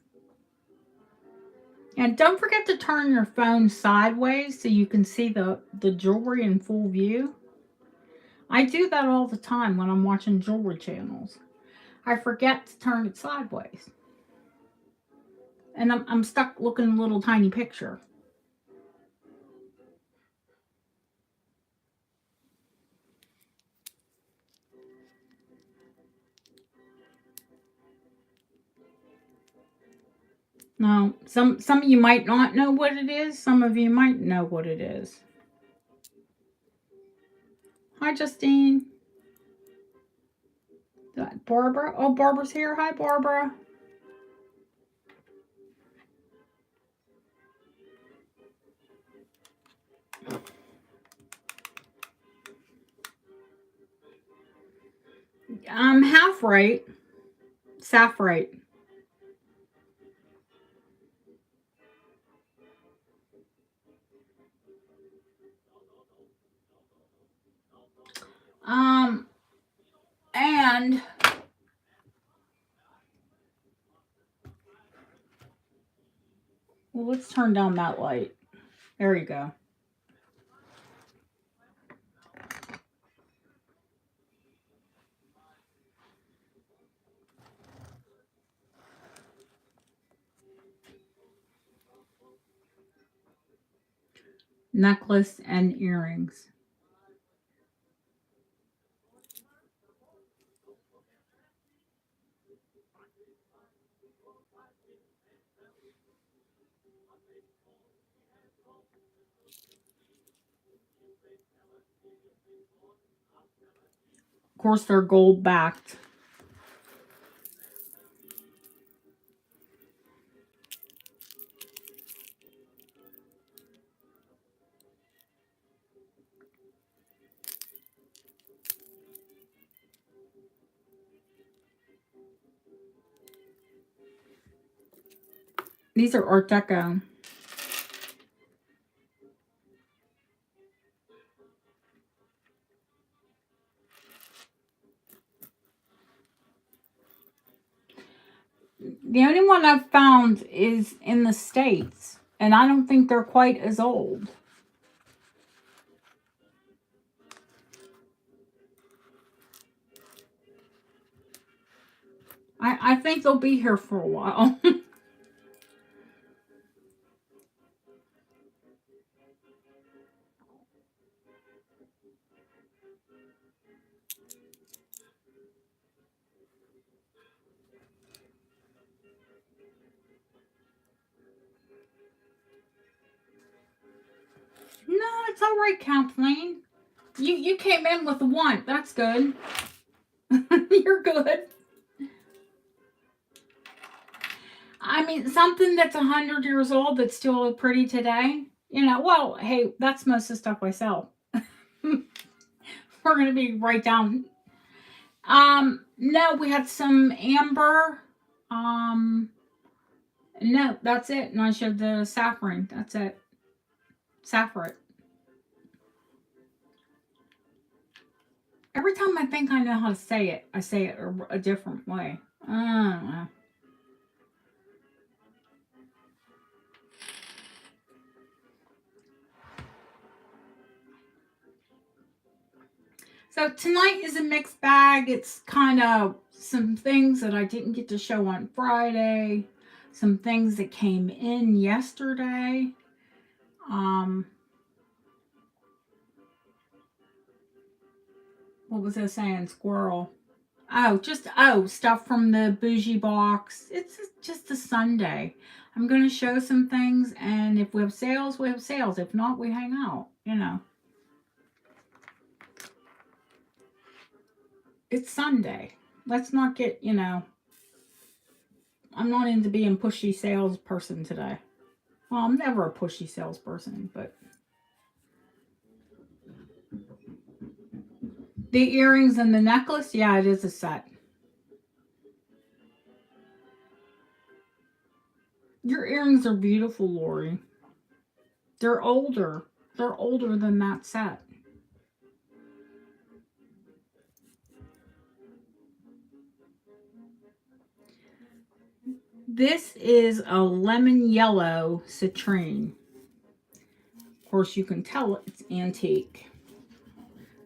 And don't forget to turn your phone sideways so you can see the jewelry in full view. I do that all the time when I'm watching jewelry channels. I forget to turn it sideways. And I'm stuck looking at a little tiny picture. Now, some of you might not know what it is. Some of you might know what it is. Hi, Justine. Barbara. Oh, Barbara's here. Hi, Barbara. Half right. Sapphire. And well, let's turn down that light. There you go. Necklace and earrings. Of course, they're gold backed. These are Art Deco. The only one I've found is in the States, and I don't think they're quite as old. I think they'll be here for a while. No, it's all right, Kathleen. You came in with a one. That's good. You're good. I mean, something that's 100 years old that's still pretty today. You know, well, hey, that's most of the stuff I sell. We're gonna be right down. No, we had some amber. No, that's it. And I showed the saffron. That's it. Saffron. Every time I think I know how to say it, I say it a different way. I don't know. So tonight is a mixed bag. It's kind of some things that I didn't get to show on Friday, some things that came in yesterday. What was I saying? Squirrel. Oh, just stuff from the bougie box. It's just a Sunday. I'm going to show some things, and if we have sales, we have sales. If not, we hang out. You know, it's Sunday. Let's not get, you know, I'm not into being pushy salesperson today. Well, I'm never a pushy salesperson, but the earrings and the necklace, yeah, it is a set. Your earrings are beautiful, Lori. They're older. They're older than that set. This is a lemon yellow citrine. Of course, you can tell it's antique.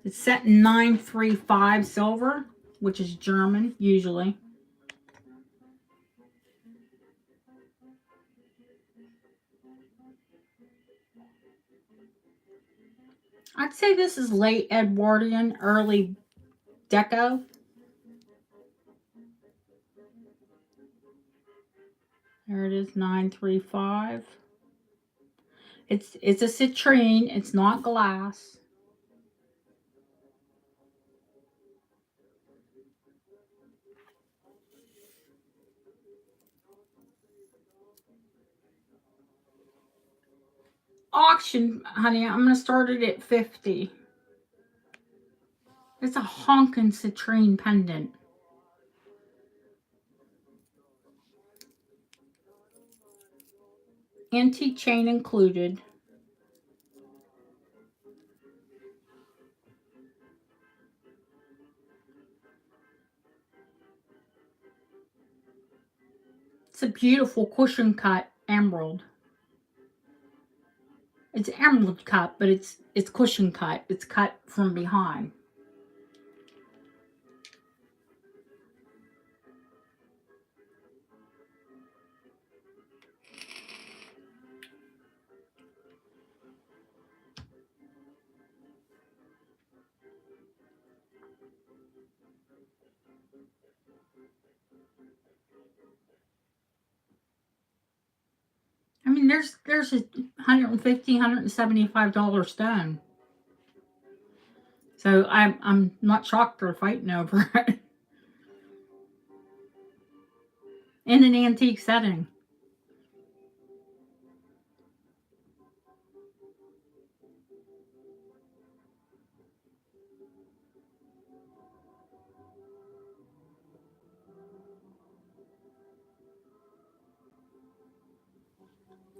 It's set in 935 silver, which is German, usually. I'd say this is late Edwardian, early Deco. There it is, 935. It's a citrine. It's not glass. Auction, honey, I'm going to start it at 50. It's a honkin' citrine pendant. Antique chain included. It's a beautiful cushion cut emerald. It's emerald cut, but it's cushion cut. It's cut from behind. I mean, there's a $150, $175 stone. So I'm not shocked they're fighting over it. In an antique setting.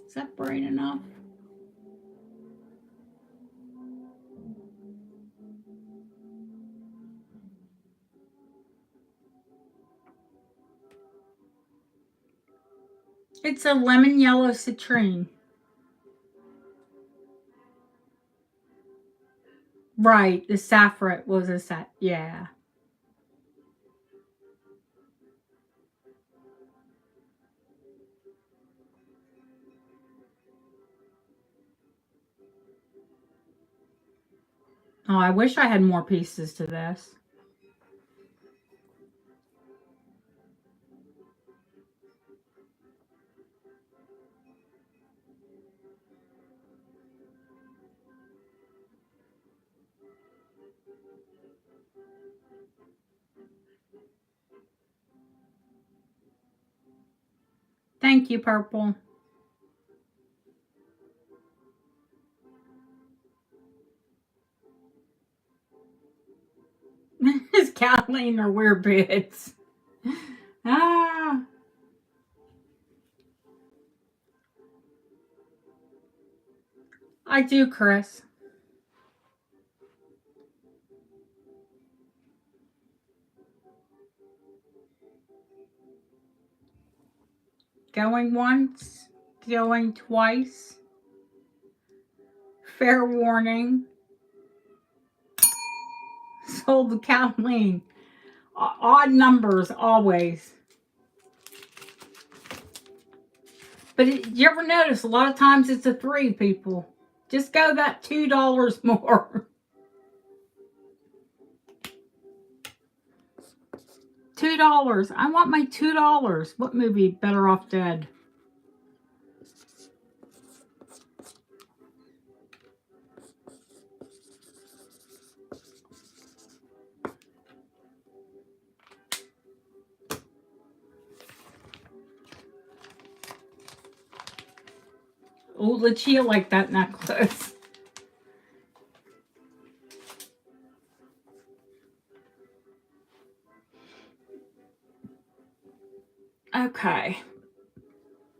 Is that bright enough? It's a lemon yellow citrine. Right, the saffron was a set. Yeah. Oh, I wish I had more pieces to this. Thank you, Purple. It's Kathleen or weird bits. Ah. I do, Chris. Going once, going twice. Fair warning. Sold to Kathleen. Odd numbers always. But you ever notice a lot of times it's a 3, people? Just go that $2 more. $2. I want my $2. What movie? Better Off Dead. Oh, Lucia liked that necklace. Okay.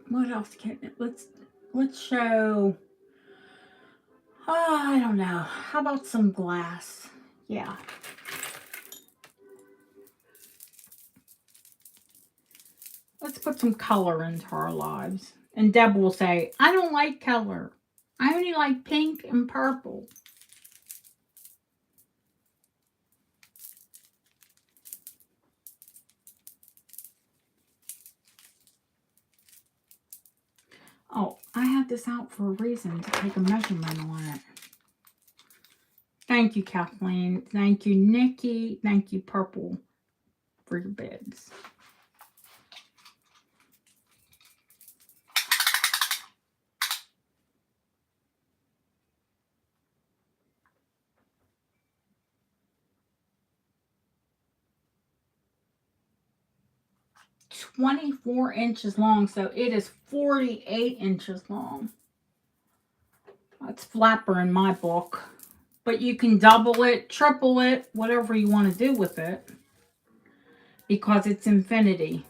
What else can let's show? Oh, I don't know. How about some glass? Yeah. Let's put some color into our lives. And Deb will say, I don't like color. I only like pink and purple. Oh, I had this out for a reason, to take a measurement on it. Thank you, Kathleen. Thank you, Nikki. Thank you, Purple, for your bids. $24 long, so it is 48 inches long. That's flapper in my book. But you can double it, triple it, whatever you want to do with it, because it's infinity.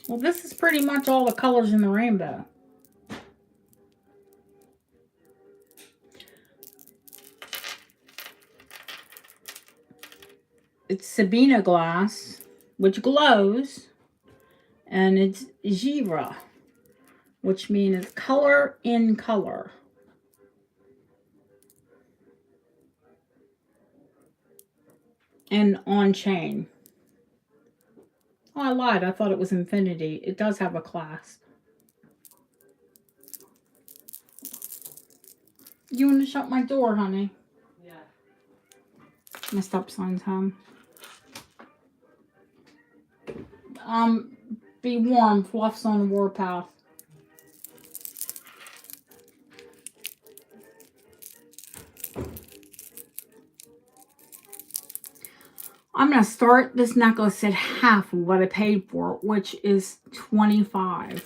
Well, this is pretty much all the colors in the rainbow. It's Sabina glass, which glows, and it's Gira, which means color in color. And on chain. Oh, I lied. I thought it was infinity. It does have a clasp. You want to shut my door, honey? Yeah. My stop sign's home. Be warm. Fluff's on the warpath. I'm going to start this necklace at half of what I paid for it, which is $25.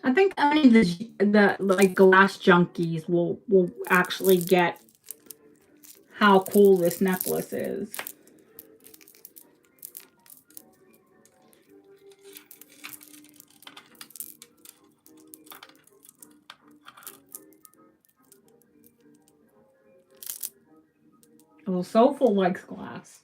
I think only the like glass junkies will actually get how cool this necklace is. Well, Soulful likes glass.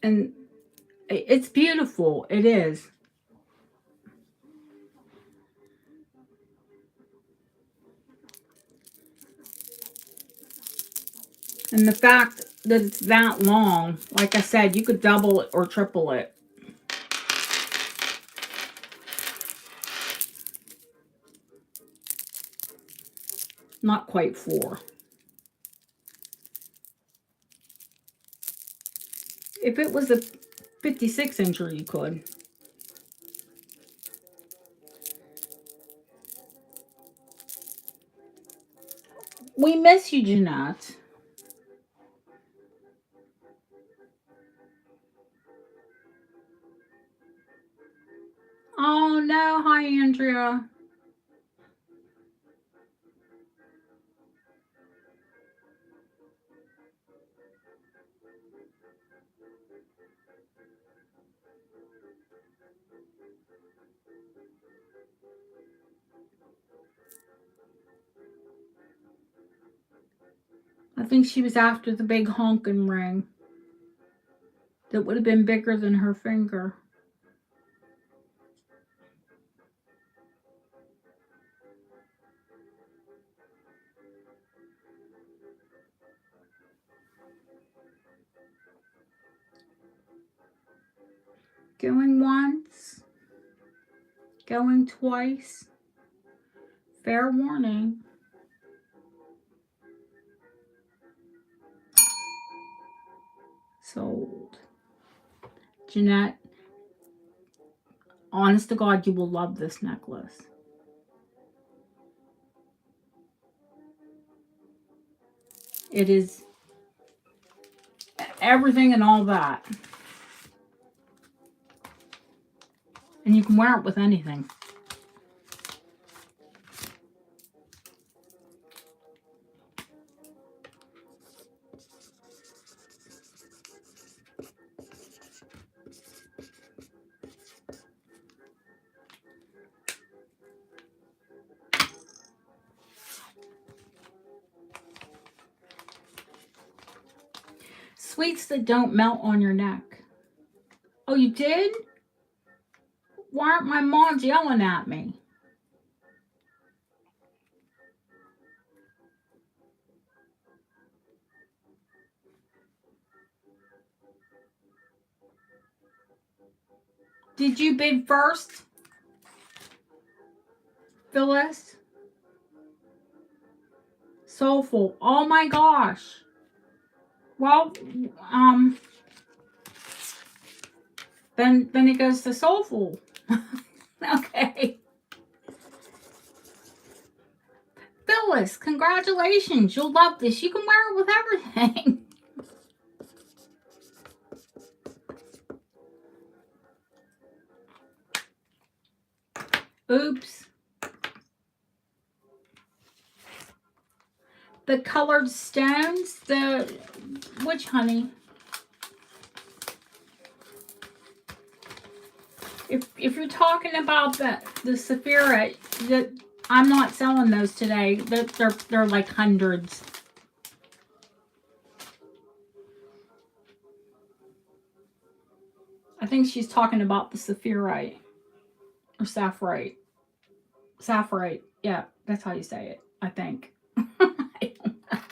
And it's beautiful. It is. And the fact that it's that long, like I said, you could double it or triple it. Not quite 4. If it was a 56 incher, you could. We miss you, Jeanette. Oh no, hi Andrea. I think she was after the big honking ring that would have been bigger than her finger. Going once, going twice. Fair warning. Sold. Jeanette, Honest to God, you will love this necklace. It is everything and all that. And you can wear it with anything. Sweets that don't melt on your neck. Oh, you did? Why aren't my moms yelling at me? Did you bid first, Phyllis? Soulful. Oh my gosh. Well, then it goes to Soulful. Okay. Phyllis, congratulations. You'll love this. You can wear it with everything. Oops. The colored stones, which, honey? If you're talking about the Sapphire, I'm not selling those today. They're like hundreds. I think she's talking about the Sapphire or Sapphire. Sapphire. Yeah, that's how you say it, I think. I don't know.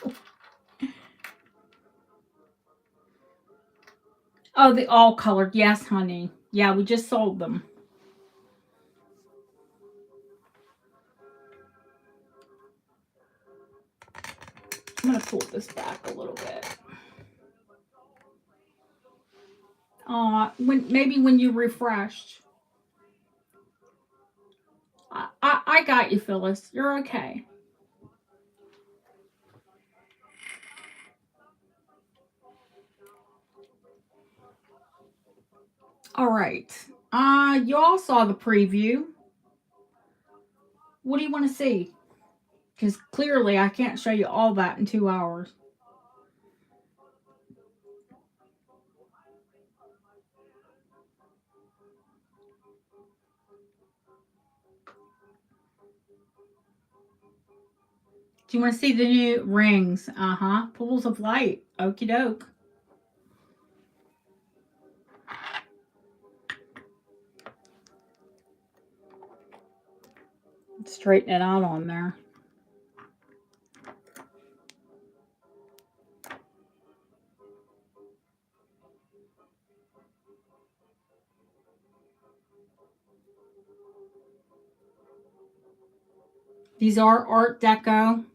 Oh, the all colored. Yes, honey. Yeah, we just sold them. I'm going to pull this back a little bit. Maybe when you refreshed. I got you, Phyllis. You're okay. All right. You all saw the preview. What do you want to see? Because clearly I can't show you all that in 2 hours. Do you want to see the new rings? Pools of light. Okie doke. Straighten it out on there. These are Art Deco.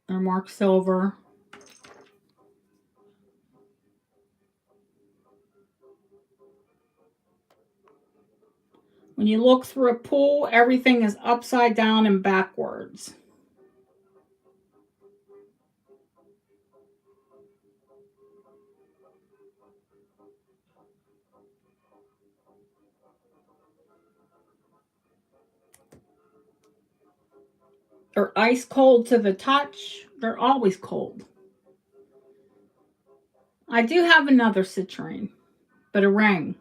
They're marked silver. When you look through a pool, everything is upside down and backwards. They're ice cold to the touch. They're always cold. I do have another citrine, but a ring.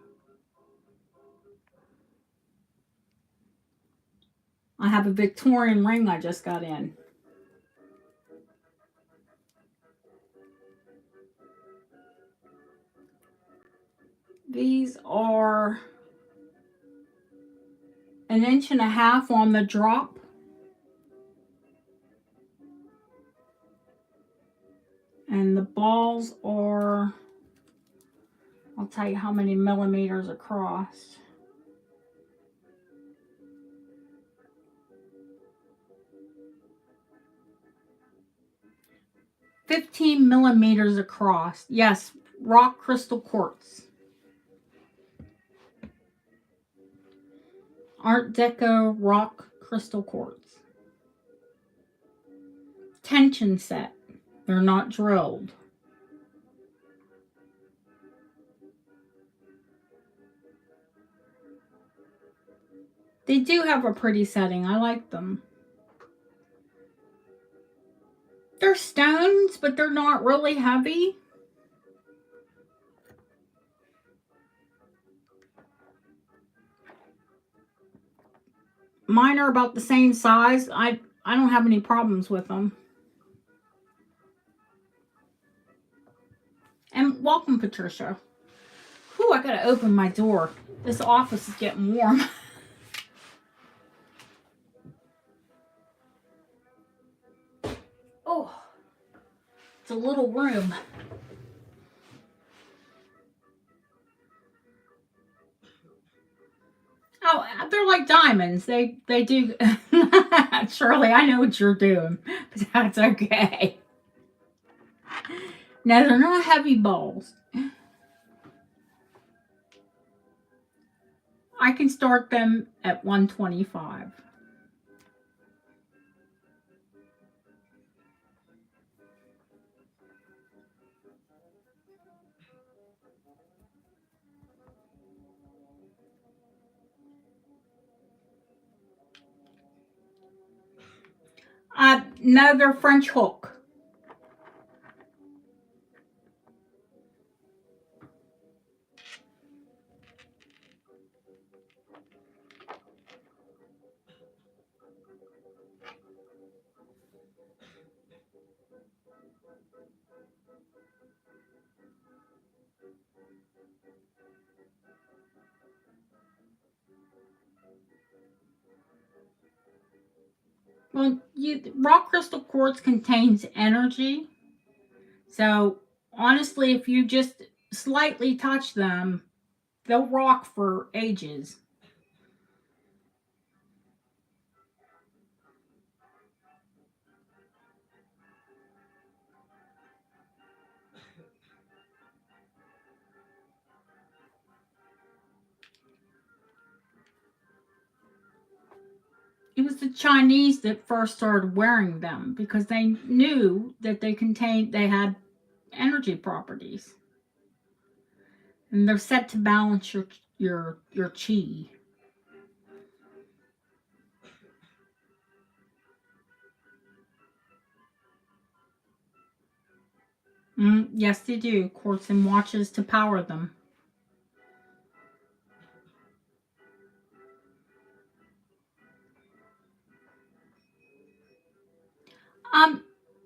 I have a Victorian ring I just got in. These are 1.5 inches on the drop. And the balls are, I'll tell you how many millimeters across. 15 millimeters across. Yes, rock crystal quartz. Art Deco rock crystal quartz. Tension set. They're not drilled. They do have a pretty setting. I like them. They're stones, but they're not really heavy. Mine are about the same size. I don't have any problems with them. And welcome, Patricia. Whew, I gotta open my door. This office is getting warm. Oh, it's a little room. Oh, they're like diamonds. They do. Shirley, I know what you're doing, but that's okay. No, they're not heavy balls. I can start them at 125. No, they're French hook. Well, rock crystal quartz contains energy. So, honestly, if you just slightly touch them, they'll rock for ages. It was the Chinese that first started wearing them because they knew that they had energy properties. And they're set to balance your chi. Yes, they do. Quartz and watches to power them. Um,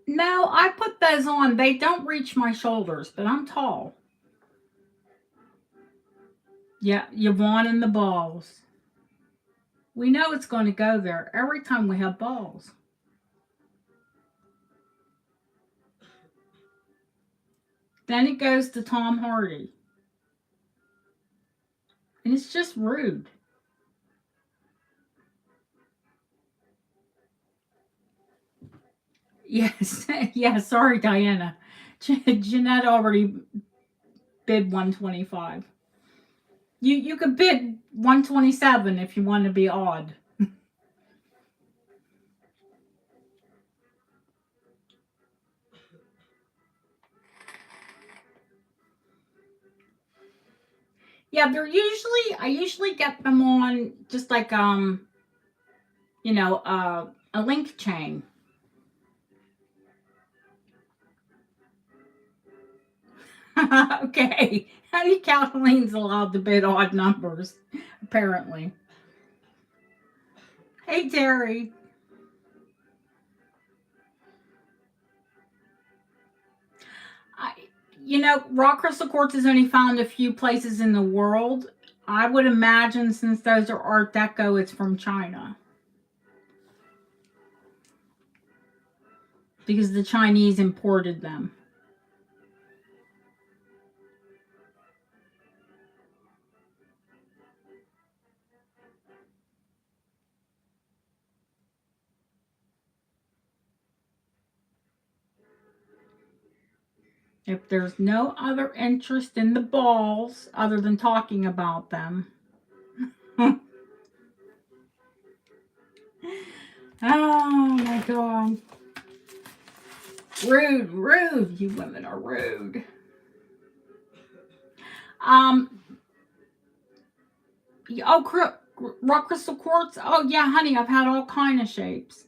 no, I put those on. They don't reach my shoulders, but I'm tall. Yeah, Yvonne and the balls. We know it's going to go there every time we have balls. Then it goes to Tom Hardy. And it's just rude. Yes, yeah, sorry, Diana. Jeanette already bid 125. You could bid 127 if you want to be odd. Yeah, I usually get them on just like a link chain. Okay. Honey Kathleen's allowed to bid odd numbers, apparently. Hey, Terry. I, rock crystal quartz is only found a few places in the world. I would imagine since those are Art Deco, it's from China. Because the Chinese imported them. If there's no other interest in the balls other than talking about them. Oh my God. Rude, rude. You women are rude. Oh, rock crystal quartz. Oh yeah, honey, I've had all kind of shapes,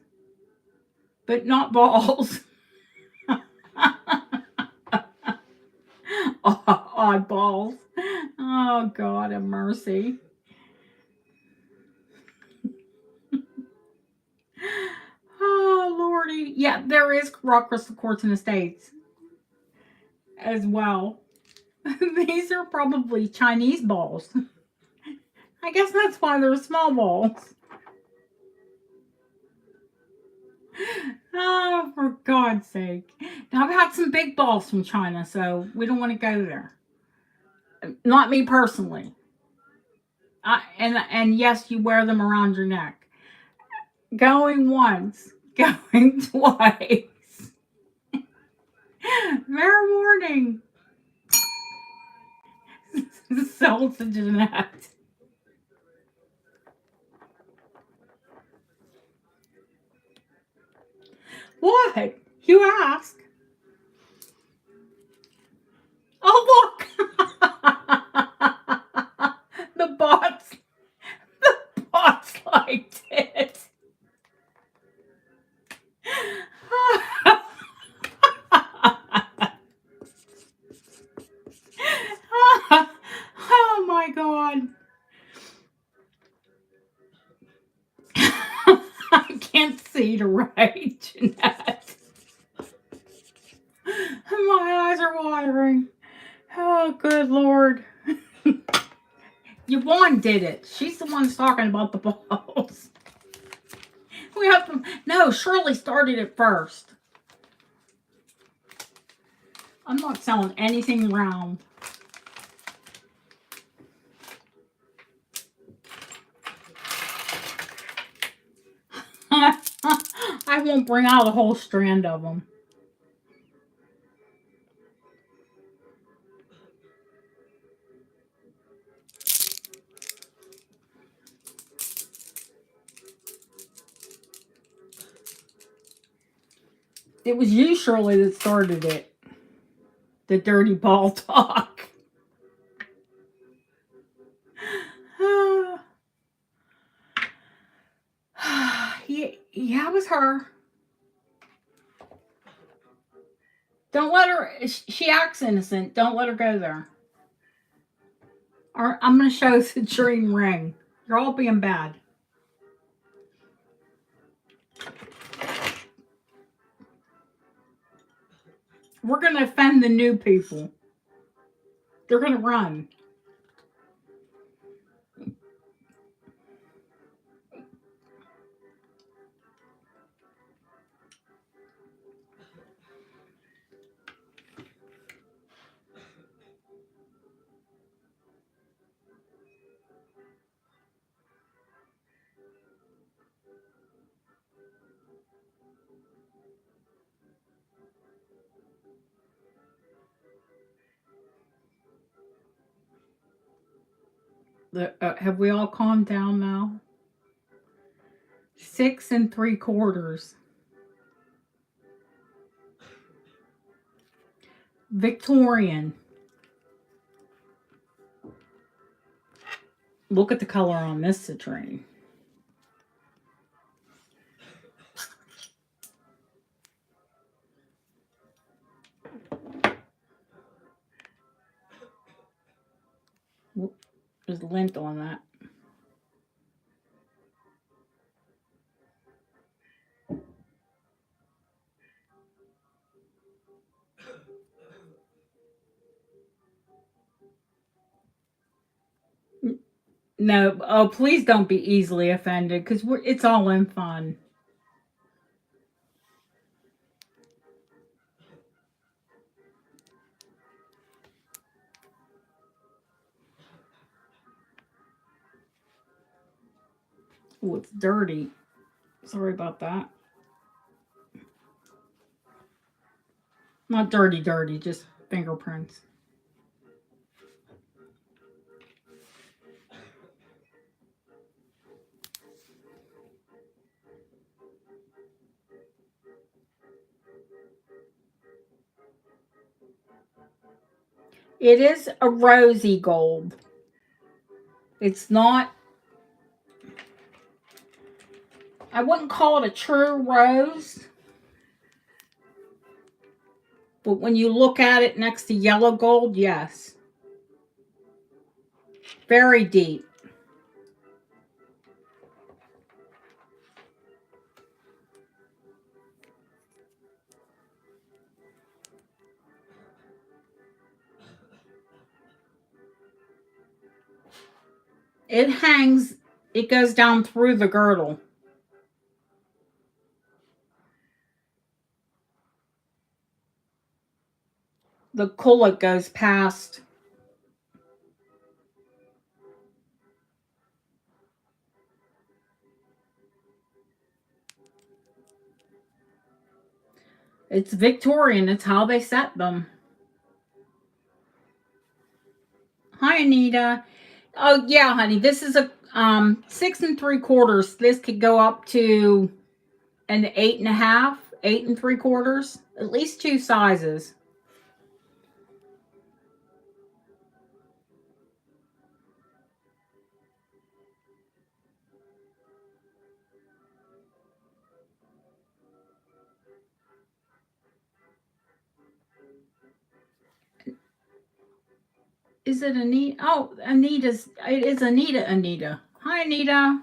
but not balls. Odd balls. Oh God have mercy. Oh Lordy. Yeah, there is rock crystal quartz in the States as well. These are probably Chinese balls. I guess that's why they're small balls. Oh, for God's sake. Now, I've had some big balls from China, so we don't want to go there. Not me personally. And yes, you wear them around your neck. Going once, going twice. Fair warning. Sold to Jeanette. What? You ask. Oh, look. The bots liked it. Oh my God. I can't see to write, Jeanette. My eyes are watering. Oh, good Lord. Yvonne did it. She's the one talking about the balls. We have to. No, Shirley started it first. I'm not selling anything round. I won't bring out a whole strand of them. It was you, Shirley, that started it. The dirty ball talk. Yeah, it was her. Don't let her. She acts innocent. Don't let her go there. Or I'm going to show the citrine ring. You're all being bad. We're going to offend the new people. They're going to run. Have we all calmed down now? 6 3/4. Victorian. Look at the color on this citrine. There's lint on that. No, oh, please don't be easily offended because it's all in fun. Oh, it's dirty. Sorry about that. Not dirty, just fingerprints. It is a rosy gold. It's not, I wouldn't call it a true rose. But when you look at it next to yellow gold, yes. Very deep. It hangs, it goes down through the girdle. The collet goes past. It's Victorian. It's how they set them. Hi, Anita. Oh, yeah, honey. This is a 6 3/4. This could go up to an 8.5, 8 3/4. At least 2 sizes. Is it Anita? Oh, Anita's. It is Anita. Anita. Hi, Anita.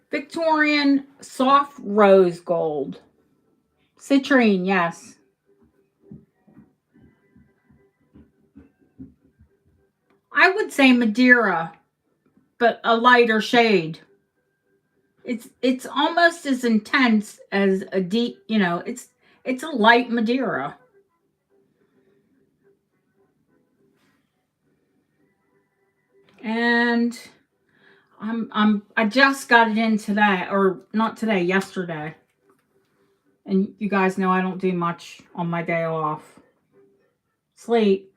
Victorian soft rose gold. Citrine, yes. I would say Madeira, but a lighter shade. It's almost as intense as a deep, it's a light Madeira. And I just got it in today, or not today, yesterday. And you guys know I don't do much on my day off. Sleep.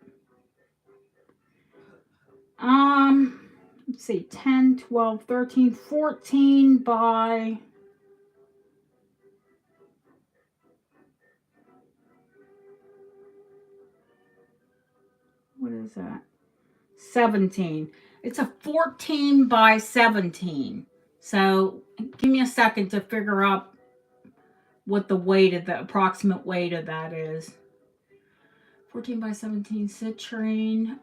Let's see, 10, 12, 13, 14 by, what is that? 17. It's a 14 by 17. So give me a second to figure out what the weight of the approximate weight of that is. 14 by 17 citrine.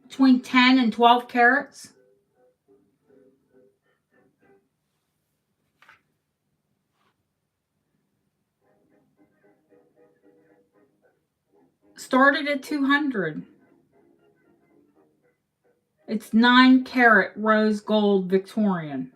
Between 10 and 12 carats. Started at 200. It's 9 carat rose gold Victorian.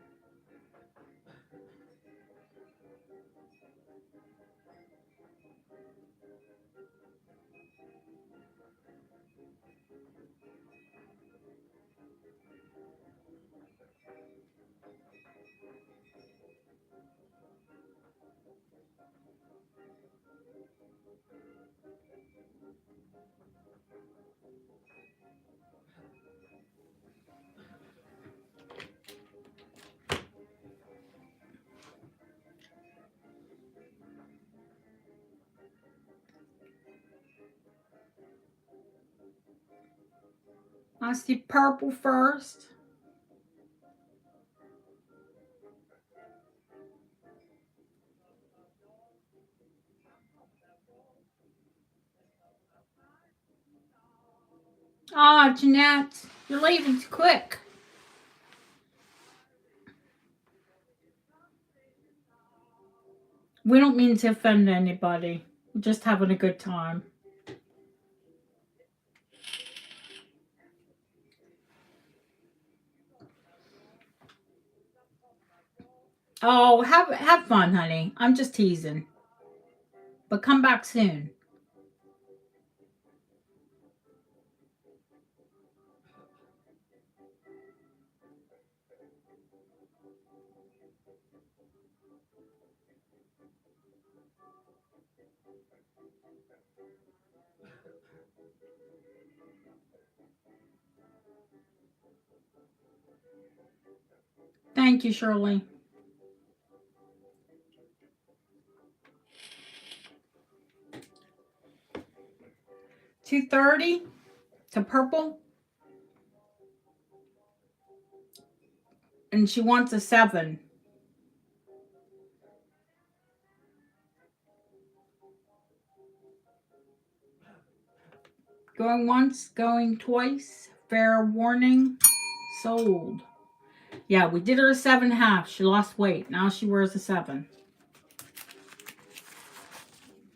I see purple first. Ah, Jeanette, you're leaving too quick. We don't mean to offend anybody. We're just having a good time. Oh, have fun, honey. I'm just teasing. But come back soon. Thank you, Shirley. 230 to purple. And she wants a 7. Going once, going twice. Fair warning. Sold. Yeah, we did her a 7.5. She lost weight. Now she wears a 7.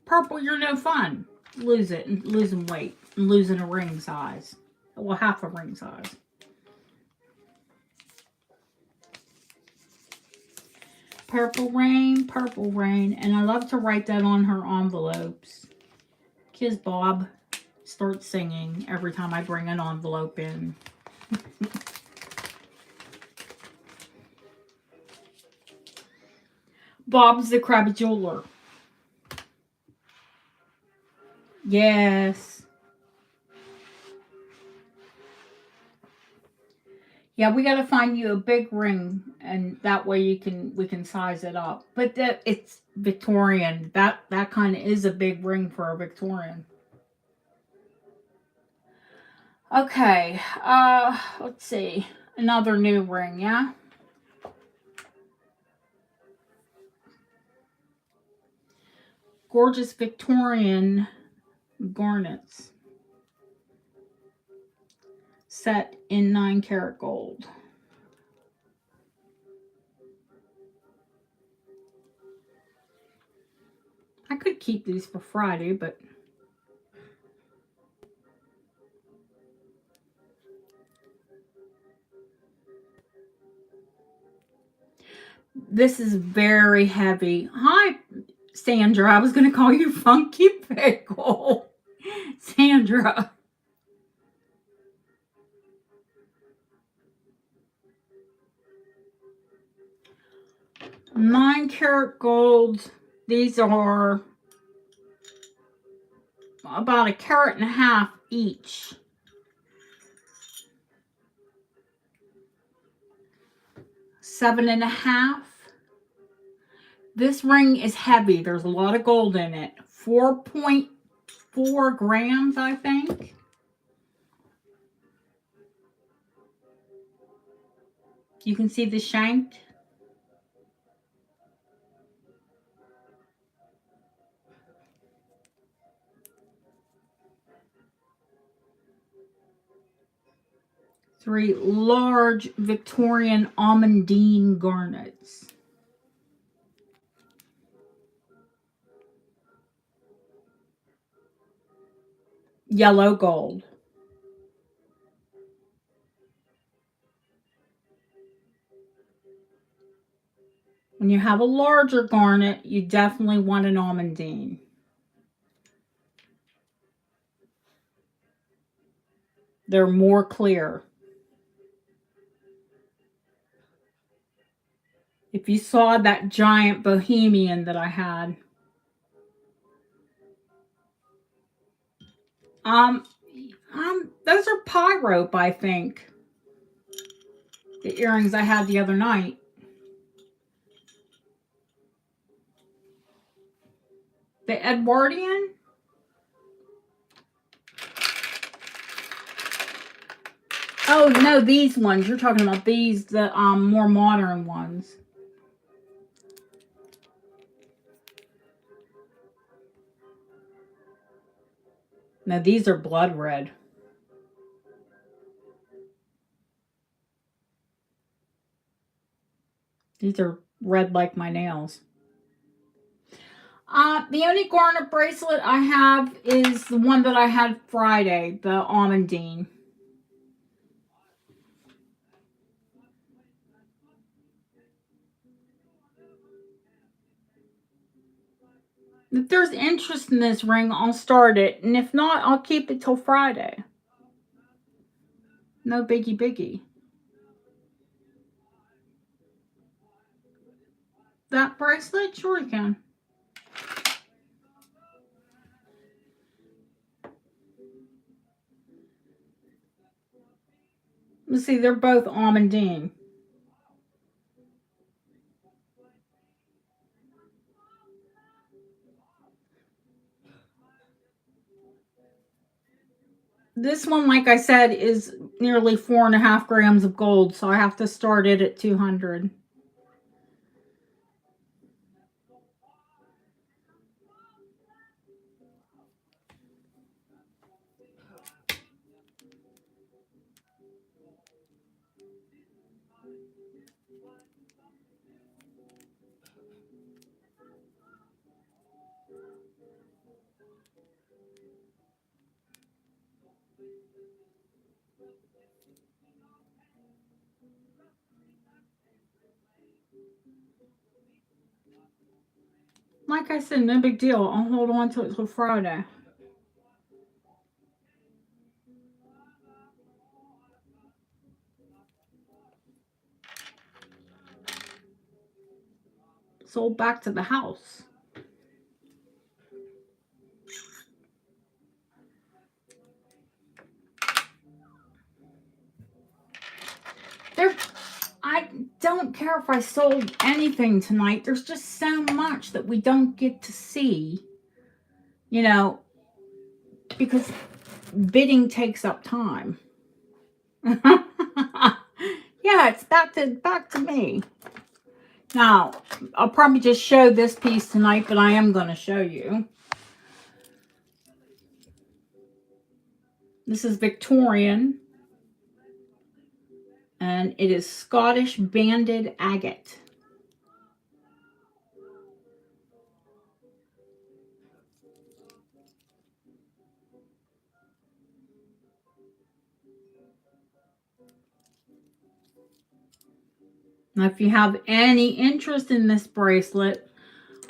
Purple, you're no fun. Lose it and losing weight and losing a ring size. Well, half a ring size. Purple rain. And I love to write that on her envelopes. Kids Bob starts singing every time I bring an envelope in. Bob's the crabby jeweler. Yes. Yeah, we got to find you a big ring, and that way we can size it up. But it's Victorian. That kind of is a big ring for a Victorian. Okay. Let's see. Another new ring, yeah? Gorgeous Victorian garnets. Set in 9-karat gold. I could keep these for Friday, but this is very heavy. Hi, Sandra. I was going to call you Funky Pickle. Sandra. Nine-karat gold. These are about 1.5 carats each. $7.5. This ring is heavy. There's a lot of gold in it. 4.4 grams, I think. You can see the shank. Three large Victorian almondine garnets. Yellow gold. When you have a larger garnet, you definitely want an almondine. They're more clear. If you saw that giant bohemian that I had, those are pie rope, I think. The earrings I had the other night. The Edwardian. Oh no, these ones. You're talking about these, the more modern ones. No, these are blood red. These are red like my nails. The only garnet bracelet I have is the one that I had Friday, the almondine. If there's interest in this ring, I'll start it. And if not, I'll keep it till Friday. No biggie biggie. That bracelet? Sure you can. Let's see, they're both almondine. This one, like I said, is nearly 4.5 grams of gold, so I have to start it at 200. Like I said, no big deal. I'll hold on to it till Friday. Sold back to the house. I don't care if I sold anything tonight. There's just so much that we don't get to see, you know, because bidding takes up time. Yeah, it's back to me. Now, I'll probably just show this piece tonight, but I am going to show you. This is Victorian, and it is Scottish banded agate. Now, if you have any interest in this bracelet,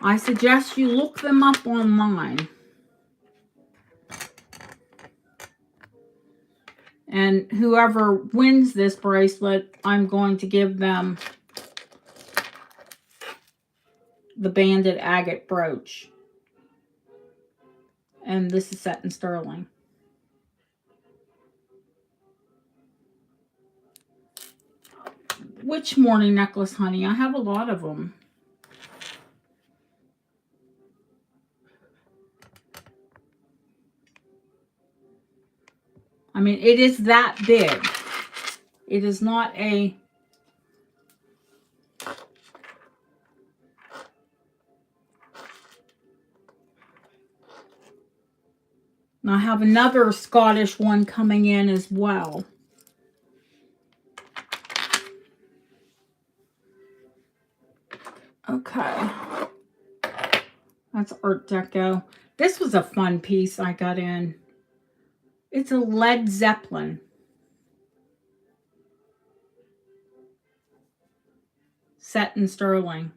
I suggest you look them up online. And whoever wins this bracelet, I'm going to give them the banded agate brooch. And this is set in sterling. Which morning necklace, honey? I have a lot of them. I mean, it is that big. It is not a... And I have another Scottish one coming in as well. Okay. That's Art Deco. This was a fun piece I got in. It's a Led Zeppelin. Set in sterling.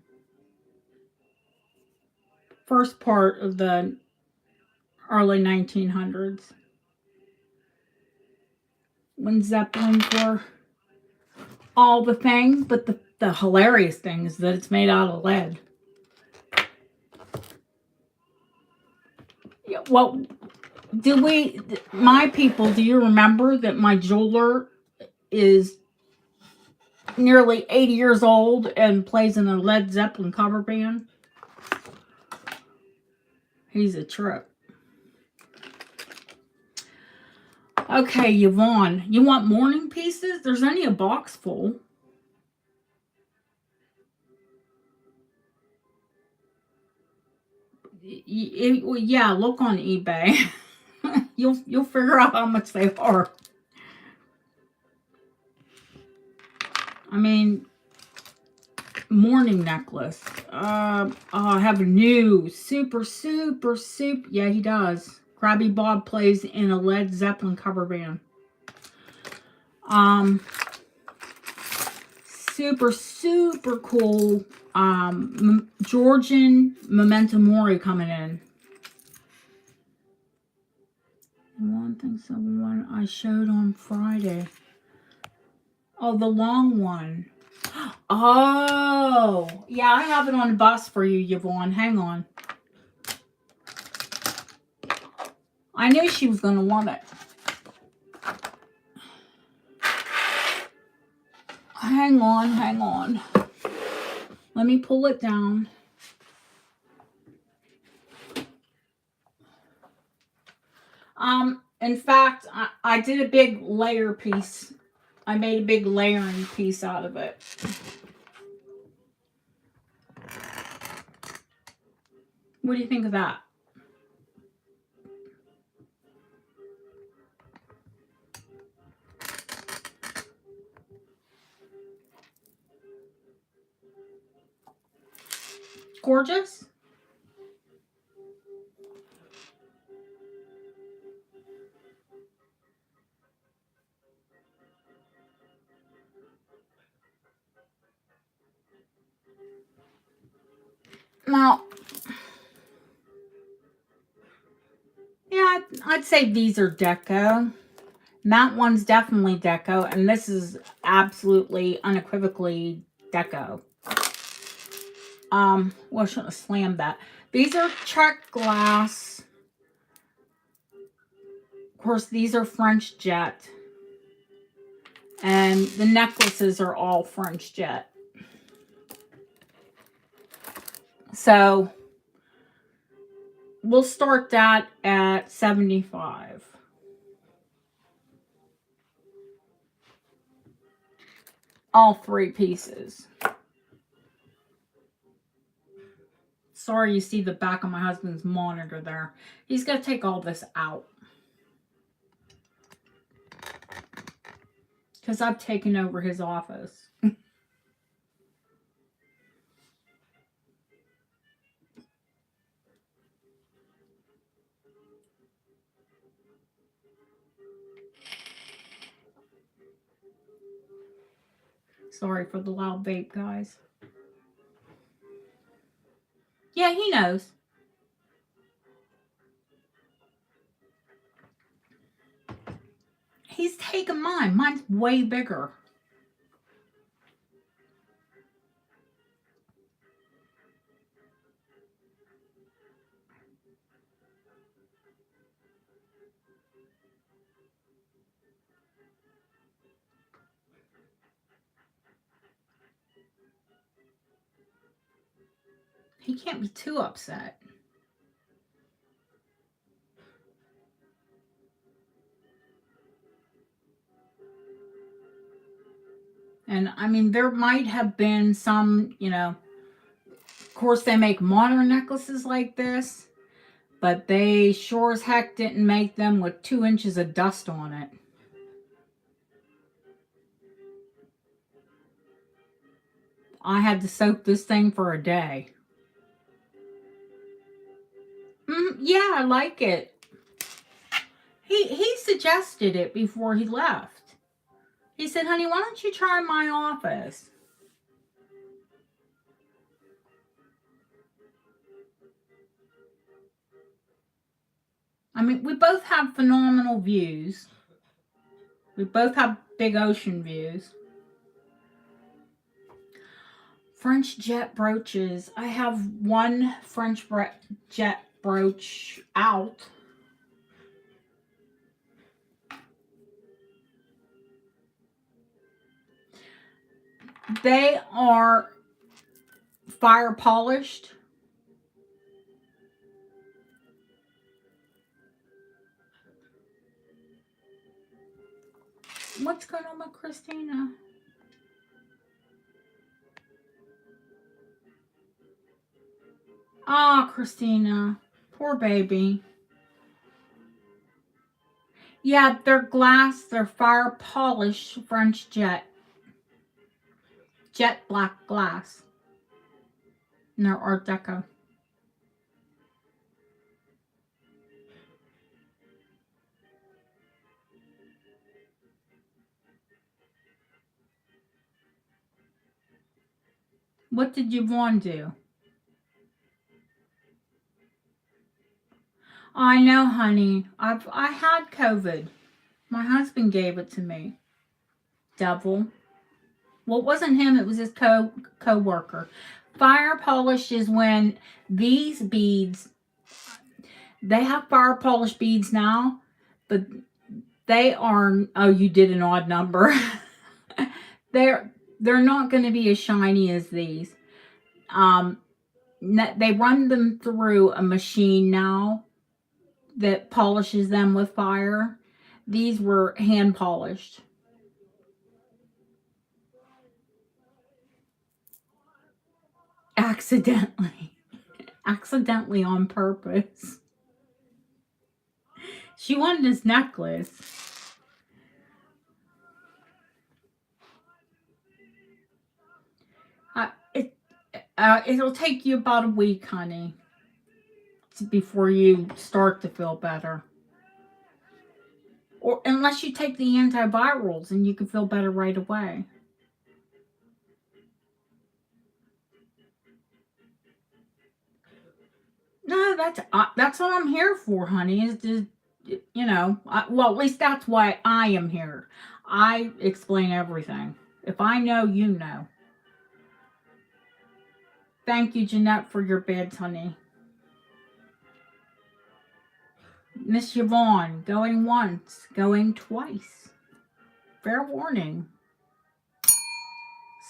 First part of the early 1900s. When Zeppelins were all the thing, but the hilarious thing is that it's made out of lead. Yeah, well, my people, do you remember that my jeweler is nearly 80 years old and plays in a Led Zeppelin cover band? He's a trip. Okay, Yvonne, you want morning pieces? There's only a box full. Yeah, look on eBay. You'll figure out how much they are. I mean, morning necklace. I have a new super. Yeah, he does. Krabby Bob plays in a Led Zeppelin cover band. Super cool Georgian Memento Mori coming in. One thing, so one I showed on Friday. Oh, the long one. Oh, yeah, I have it on the bus for you, Yvonne. Hang on. I knew she was going to want it. Hang on, hang on. Let me pull it down. In fact, I did a big layer piece. I made a big layering piece out of it. What do you think of that? Gorgeous? Now, yeah, I'd say these are deco. That one's definitely deco, and this is absolutely, unequivocally deco. Well, I shouldn't have slammed that. These are check glass. Of course, these are French jet. And the necklaces are all French jet. So, we'll start that at $75. All 3 pieces. Sorry you see the back of my husband's monitor there. He's going to take all this out. Because I've taken over his office. Sorry for the loud vape, guys. Yeah, he knows. He's taking mine. Mine's way bigger. He can't be too upset. And I mean, there might have been some, of course they make modern necklaces like this, but they sure as heck didn't make them with 2 inches of dust on it. I had to soak this thing for a day. Yeah, I like it. He suggested it before he left. He said, honey, why don't you try my office? I mean, we both have phenomenal views. We both have big ocean views. French jet brooches. I have one French jet brooch out. They are fire polished. What's going on with Christina? Ah, Christina. Poor baby. Yeah, they're glass. They're fire polished French jet. Jet black glass. And they're Art Deco. What did Yvonne do? I know, honey. I had COVID. My husband gave it to me. Devil. Well, it wasn't him. It was his co-worker. Fire polish is when these beads. They have fire polish beads now, but they are. Oh, you did an odd number. They're not going to be as shiny as these. They run them through a machine now that polishes them with fire. These were hand polished. Accidentally. Accidentally on purpose. She wanted his necklace. It'll take you about a week, honey, before you start to feel better. Or unless you take the antivirals and you can feel better right away. No, that's what I'm here for, honey. Is to, well, at least that's why I am here. I explain everything. If I know, you know. Thank you, Jeanette, for your bids, honey. Miss Yvonne, going once, going twice. Fair warning.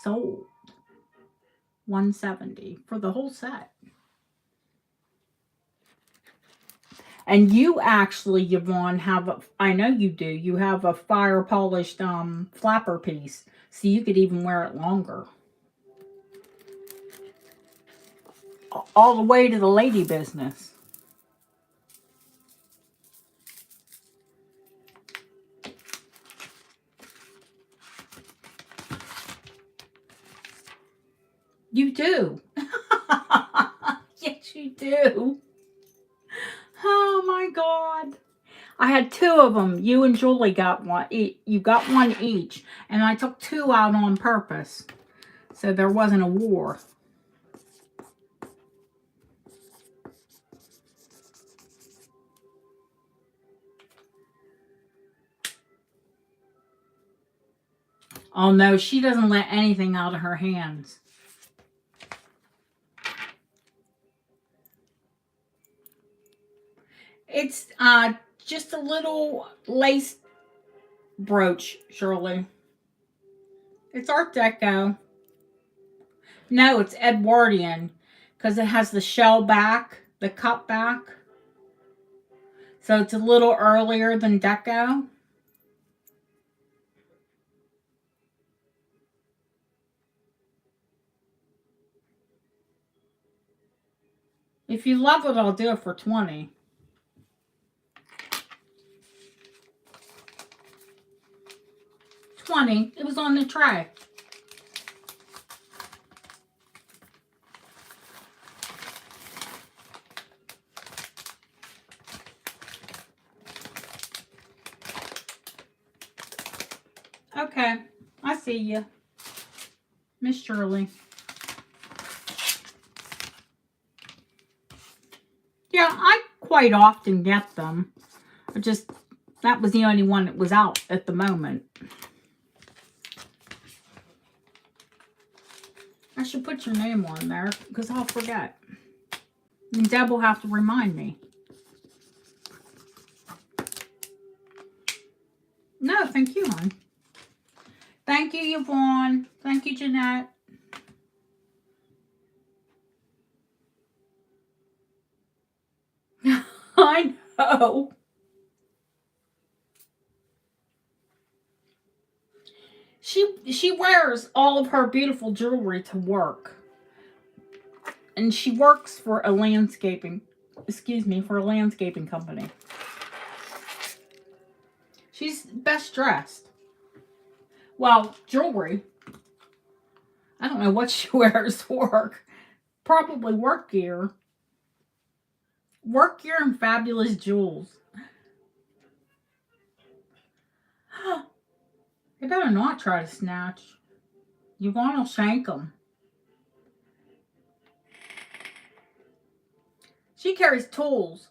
Sold. $170 for the whole set. And you actually, Yvonne, I know you do, you have a fire polished flapper piece. So you could even wear it longer. All the way to the lady business. You do. Yes, you do. Oh my God. I had two of them. You and Julie got one. You got one each. And I took two out on purpose. So there wasn't a war. Oh no, she doesn't let anything out of her hands. It's just a little lace brooch, Shirley. It's Art Deco. No, it's Edwardian because it has the shell back, the cup back. So it's a little earlier than Deco. If you love it, I'll do it for $20. $20. It was on the tray. Okay, I see you, Miss Shirley. Yeah, I quite often get them. That was the only one that was out at the moment. I should put your name on there because I'll forget. And Deb will have to remind me. No, thank you, hon. Thank you, Yvonne. Thank you, Jeanette. I know. She wears all of her beautiful jewelry to work. And she works for a landscaping company. She's best dressed. Well, jewelry. I don't know what she wears to work. Probably work gear. Work gear and fabulous jewels. You better not try to snatch. Yvonne will shank them. She carries tools.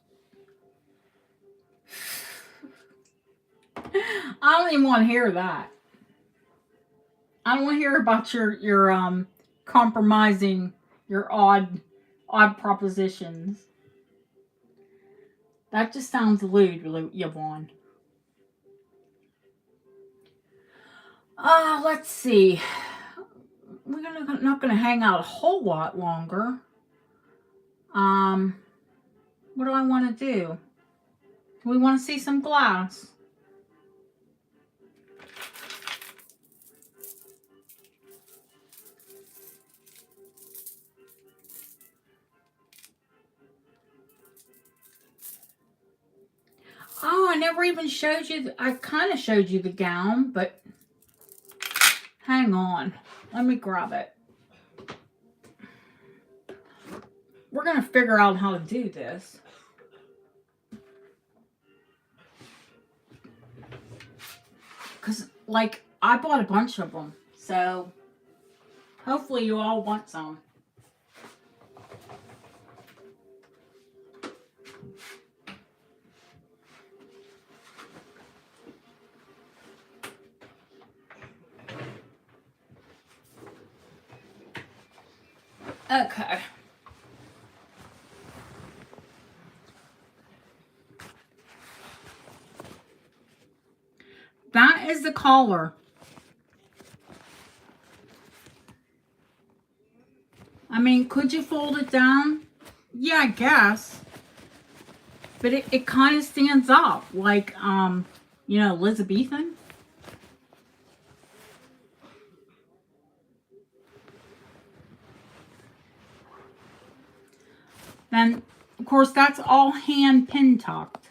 I don't even want to hear that. I don't want to hear about your compromising, your odd propositions. That just sounds lewd, Yvonne. Let's see. We're not going to hang out a whole lot longer. What do I want to do? Do we want to see some glass? Oh, I never even showed you. I kind of showed you the gown, but hang on. Let me grab it. We're going to figure out how to do this. Because, like, I bought a bunch of them. So, hopefully you all want some. Okay. That is the collar. I mean, could you fold it down? Yeah, I guess. But it kind of stands up like, Elizabethan. Then, of course, that's all hand pin tucked.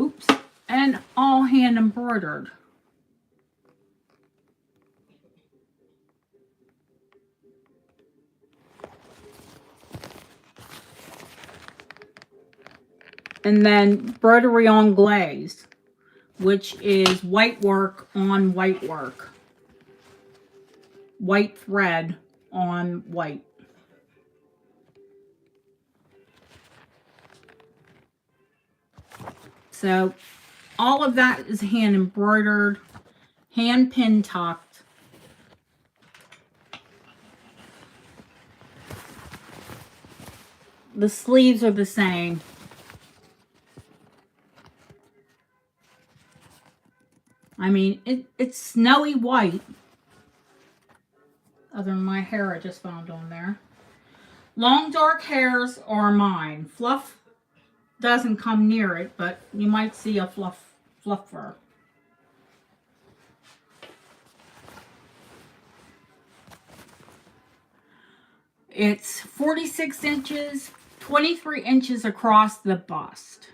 Oops. And all hand embroidered. And then broderie anglaise, which is white work on white work. White thread on white. So all of that is hand embroidered, hand pin tucked. The sleeves are the same. I mean, it's snowy white. Other than my hair I just found on there. Long dark hairs are mine. Fluff doesn't come near it, but you might see a fluffer. It's 46 inches, 23 inches across the bust.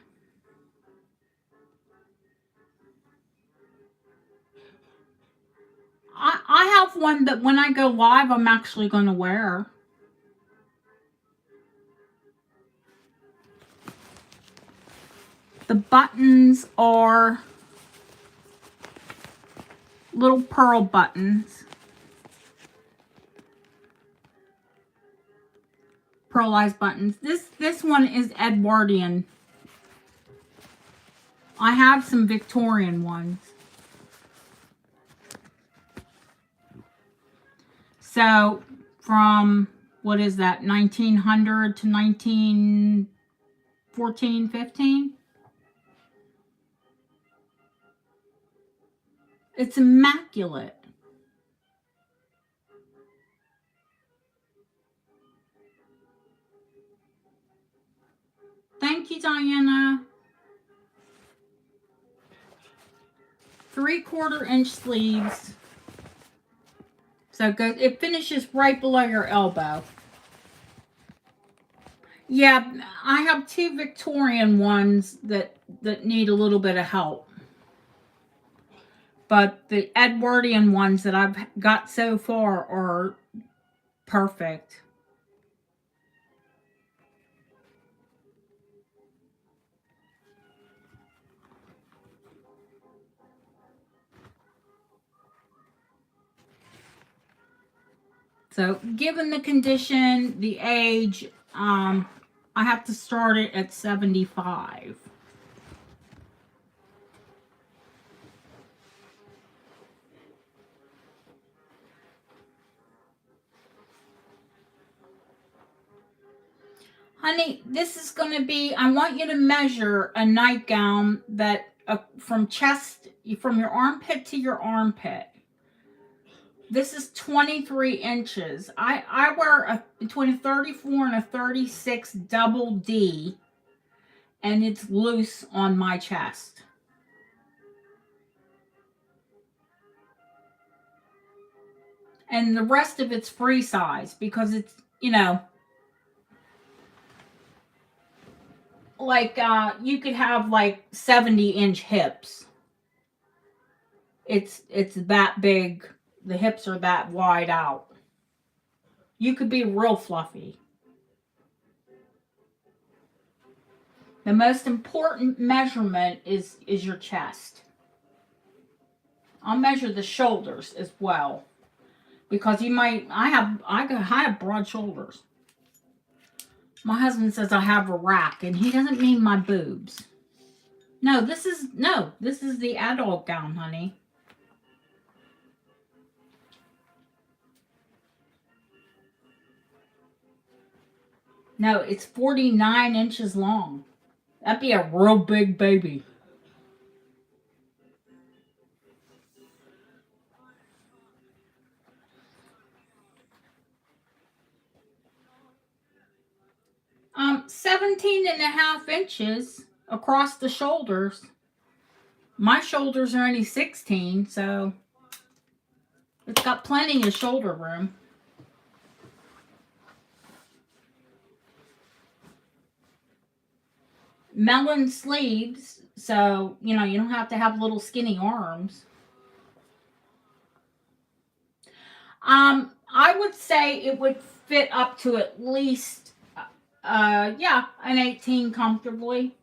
I have one that when I go live, I'm actually going to wear. The buttons are little pearl buttons. Pearlized buttons. This one is Edwardian. I have some Victorian ones. So from, what is that, 1900 to 1914, 15? It's immaculate. Thank you, Diana. 3/4 inch sleeves. So good. It finishes right below your elbow. Yeah, I have 2 Victorian ones that need a little bit of help. But the Edwardian ones that I've got so far are perfect. So given the condition, the age, I have to start it at 75. Honey, this is going to be, I want you to measure a nightgown that from chest, from your armpit to your armpit. This is 23 inches. I wear between a 34 and a 36 double D, and it's loose on my chest. And the rest of it's free size because it's, like you could have like 70-inch hips. It's that big. The hips are that wide out. You could be real fluffy. The most important measurement is your chest. I'll measure the shoulders as well, because I have broad shoulders. My husband says I have a rack, and he doesn't mean my boobs. No, this is the adult gown, honey. No, it's 49 inches long. That'd be a real big baby. 17 and a half inches across the shoulders. My shoulders are only 16, so it's got plenty of shoulder room. Melon sleeves, so you don't have to have little skinny arms. I would say it would fit up to at least an 18 comfortably.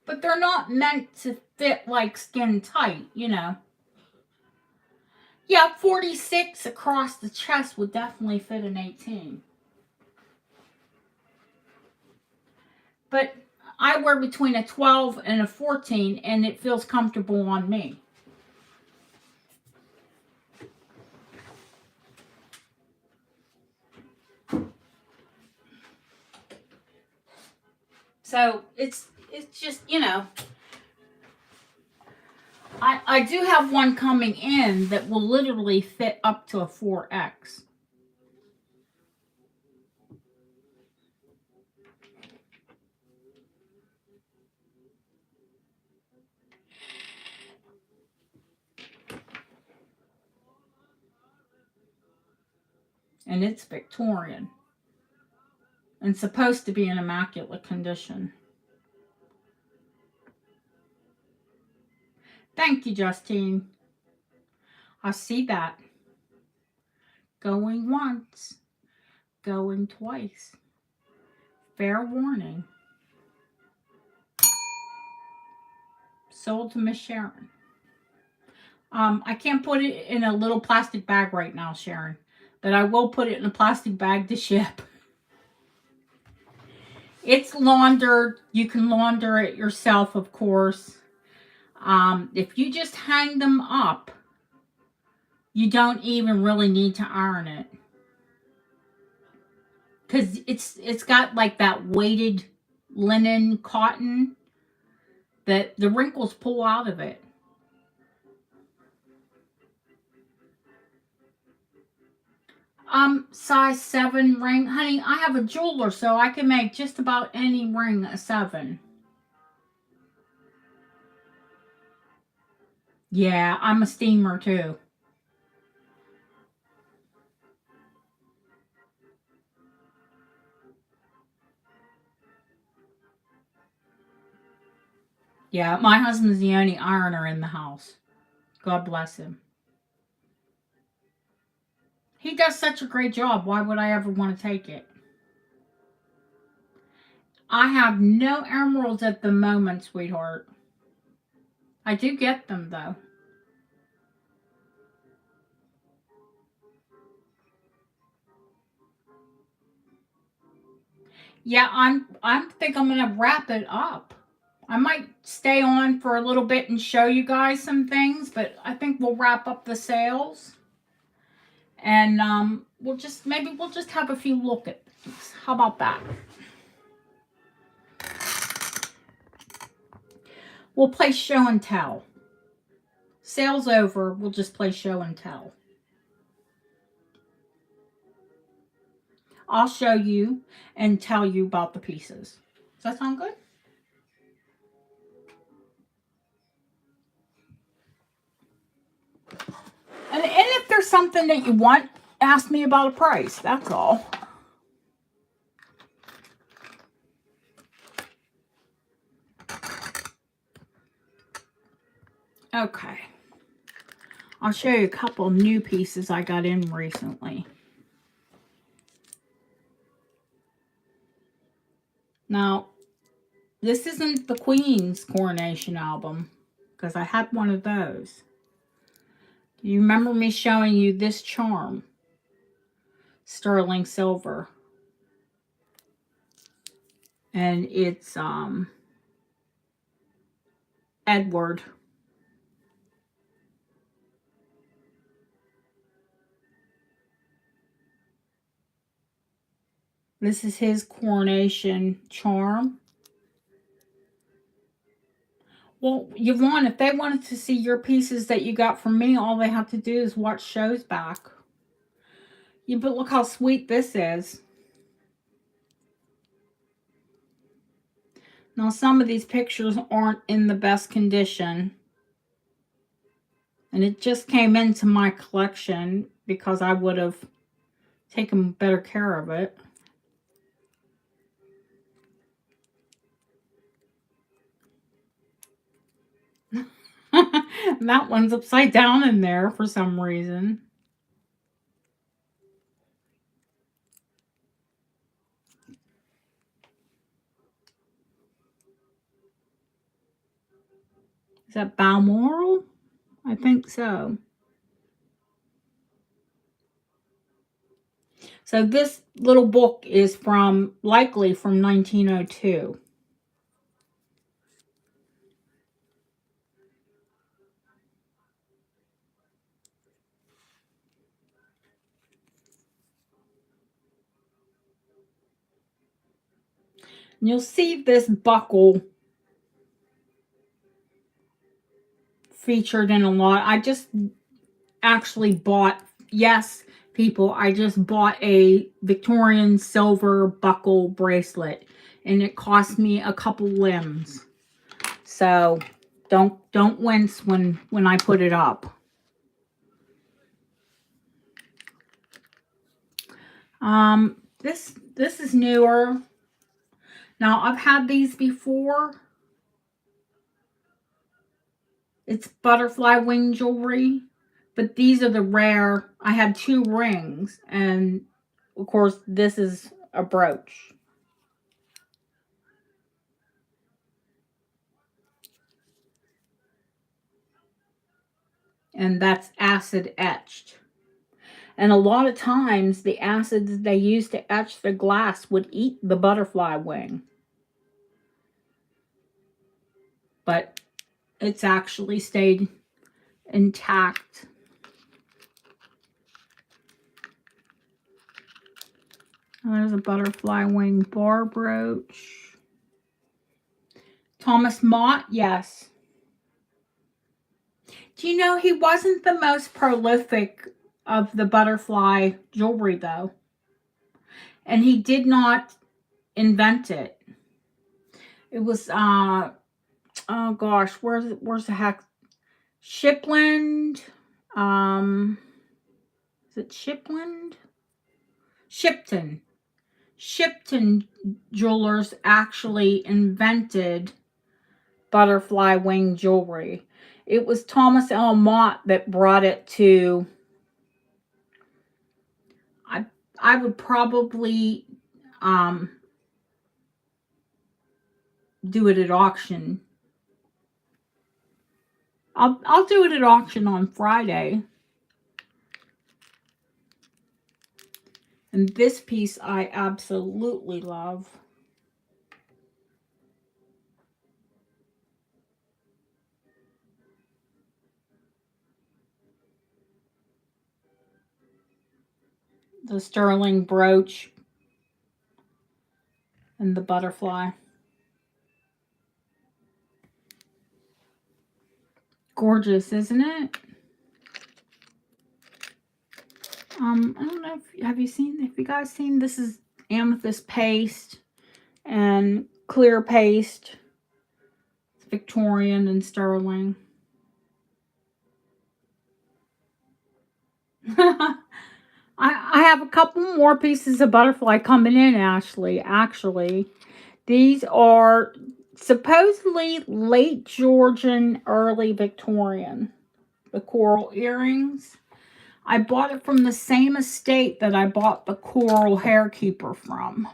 But they're not meant to fit like skin tight, Yeah, 46 across the chest would definitely fit an 18. But I wear between a 12 and a 14, and it feels comfortable on me. So it's just, I do have one coming in that will literally fit up to a 4X. And it's Victorian. And supposed to be in immaculate condition. Thank you, Justine. I see that. Going once, going twice. Fair warning. Sold to Miss Sharon. I can't put it in a little plastic bag right now, Sharon, but I will put it in a plastic bag to ship. It's laundered. You can launder it yourself, of course. If you just hang them up, you don't even really need to iron it, because it's got like that weighted linen cotton that the wrinkles pull out of it. Size 7 ring. Honey, I have a jeweler, so I can make just about any ring a 7. Yeah, I'm a steamer too. Yeah, my husband's the only ironer in the house. God bless him. He does such a great job. Why would I ever want to take it? I have no emeralds at the moment, sweetheart. I do get them though. Yeah, I think I'm gonna wrap it up. I might stay on for a little bit and show you guys some things, but I think we'll wrap up the sales and we'll just have a few look at things. How about that? We'll play show and tell. Sales over, we'll just play show and tell. I'll show you and tell you about the pieces. Does that sound good? And if there's something that you want, ask me about a price. That's all. Okay. I'll show you a couple new pieces I got in recently. Now, this isn't the Queen's coronation album because I had one of those. Do you remember me showing you this charm? Sterling silver. And it's Edward. This is his coronation charm. Well, Yvonne, if they wanted to see your pieces that you got from me, all they have to do is watch shows back. Yeah, but look how sweet this is. Now, some of these pictures aren't in the best condition. And it just came into my collection because I would have taken better care of it. That one's upside down in there for some reason. Is that Balmoral? I think so. So this little book is likely from 1902. And you'll see this buckle featured in a lot. I just actually bought, yes, people, I just bought a Victorian silver buckle bracelet and it cost me a couple limbs. So don't wince when I put it up. This is newer. Now I've had these before. It's butterfly wing jewelry, but these are the rare. I had 2 rings, and of course this is a brooch. And that's acid etched. And a lot of times the acids they use to etch the glass would eat the butterfly wing. But it's actually stayed intact. And there's a butterfly wing bar brooch. Thomas Mott, yes. Do you know he wasn't the most prolific of the butterfly jewelry though? And he did not invent it. It was oh gosh, where's the heck? Shipland. Is it Shipland? Shipton. Shipton jewelers actually invented butterfly wing jewelry. It was Thomas L. Mott that brought it to I would probably do it at auction. I'll do it at auction on Friday. And this piece I absolutely love. The sterling brooch and the butterfly. Gorgeous, isn't it? I don't know if have you guys seen, this is amethyst paste and clear paste. It's Victorian and sterling. I have a couple more pieces of butterfly coming in, Ashley. Actually, these are supposedly late Georgian, early Victorian. The coral earrings. I bought it from the same estate that I bought the coral hair keeper from.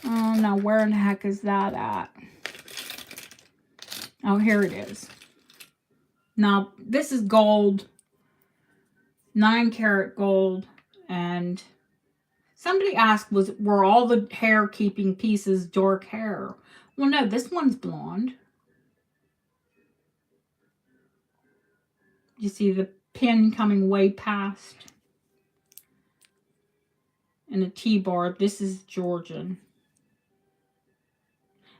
Oh, now where in the heck is that at? Oh, here it is. Now, this is gold. 9-karat gold. And somebody asked, were all the hair keeping pieces dark hair? Well, no, this one's blonde. You see the pin coming way past. And a T-bar. This is Georgian.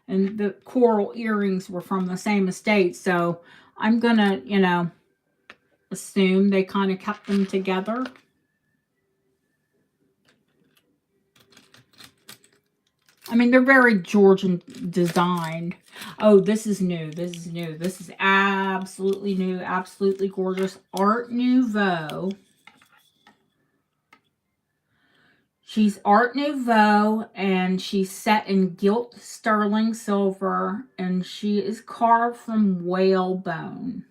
And the coral earrings were from the same estate. So I'm going to, you know, assume they kind of kept them together. I mean, they're very Georgian designed. Oh, this is new. This is new. This is absolutely new. Absolutely gorgeous. Art Nouveau. She's Art Nouveau, and she's set in gilt sterling silver, and she is carved from whalebone.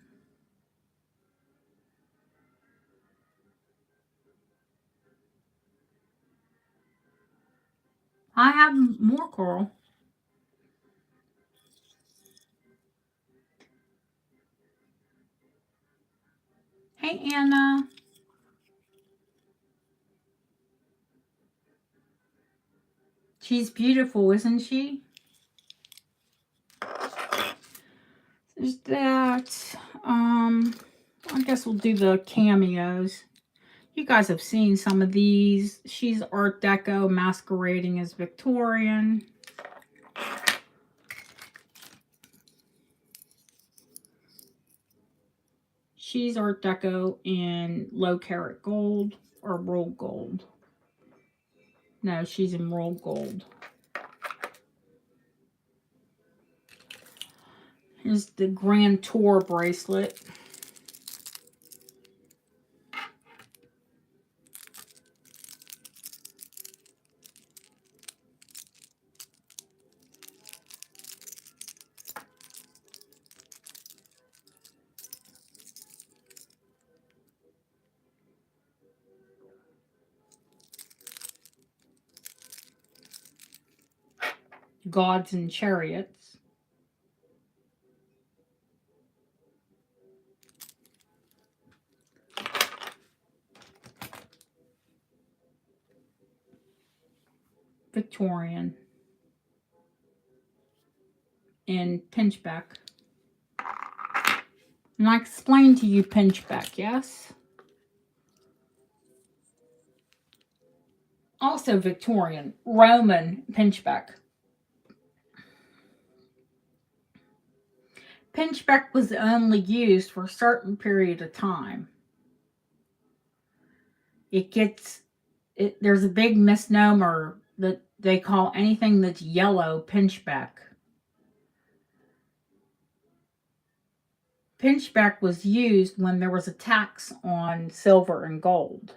I have more coral. Hey, Anna. She's beautiful, isn't she? There's that. I guess we'll do the cameos. You guys have seen some of these. She's Art Deco masquerading as Victorian. She's Art Deco in low carat gold or rolled gold. No, she's in rolled gold. Here's the Grand Tour bracelet. Gods and Chariots. Victorian. And pinchback. And I explained to you pinchback, yes? Also Victorian. Roman pinchback. Pinchback was only used for a certain period of time. There's a big misnomer that they call anything that's yellow pinchback. Pinchback was used when there was a tax on silver and gold.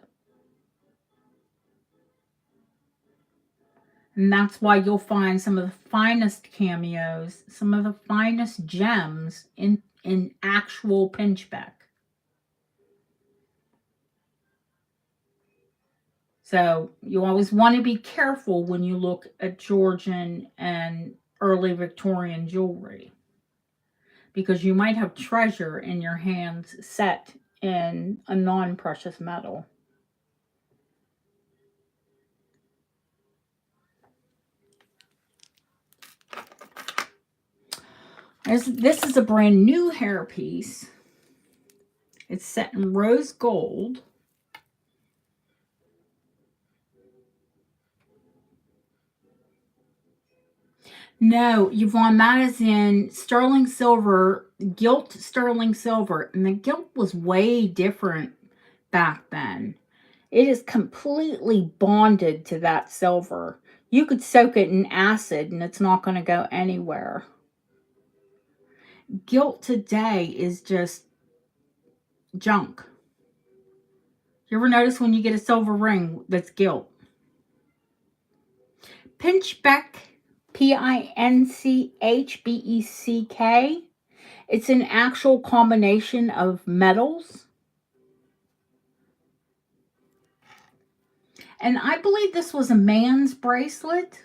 And that's why you'll find some of the finest cameos, some of the finest gems in actual pinchback. So you always want to be careful when you look at Georgian and early Victorian jewelry, because you might have treasure in your hands set in a non-precious metal. This is a brand new hairpiece. It's set in rose gold. No, Yvonne, that is in sterling silver, gilt sterling silver. And the gilt was way different back then. It is completely bonded to that silver. You could soak it in acid and it's not going to go anywhere. Gilt today is just junk. You ever notice when you get a silver ring that's gilt? Pinchbeck, Pinchbeck. It's an actual combination of metals. And I believe this was a man's bracelet.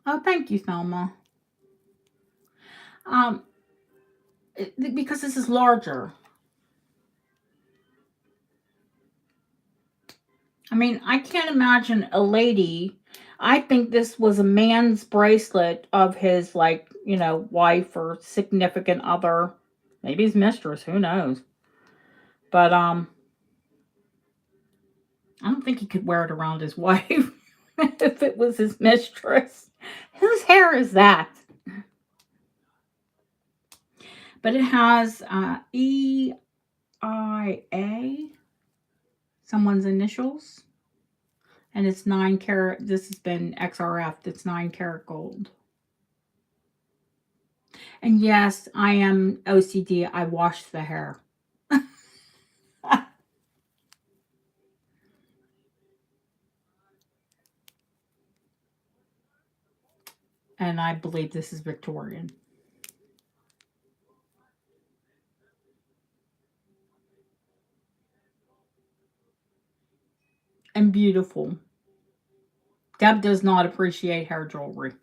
Oh, thank you, Thelma. Because this is larger. I mean, I can't imagine a lady. I think this was a man's bracelet of his, like, you know, wife or significant other. Maybe his mistress, who knows. But I don't think he could wear it around his wife if it was his mistress. Whose hair is that? But it has EIA, someone's initials. And it's 9 karat. This has been XRF. It's 9 karat gold. And yes, I am OCD. I wash the hair. And I believe this is Victorian. And beautiful. Deb does not appreciate hair jewelry.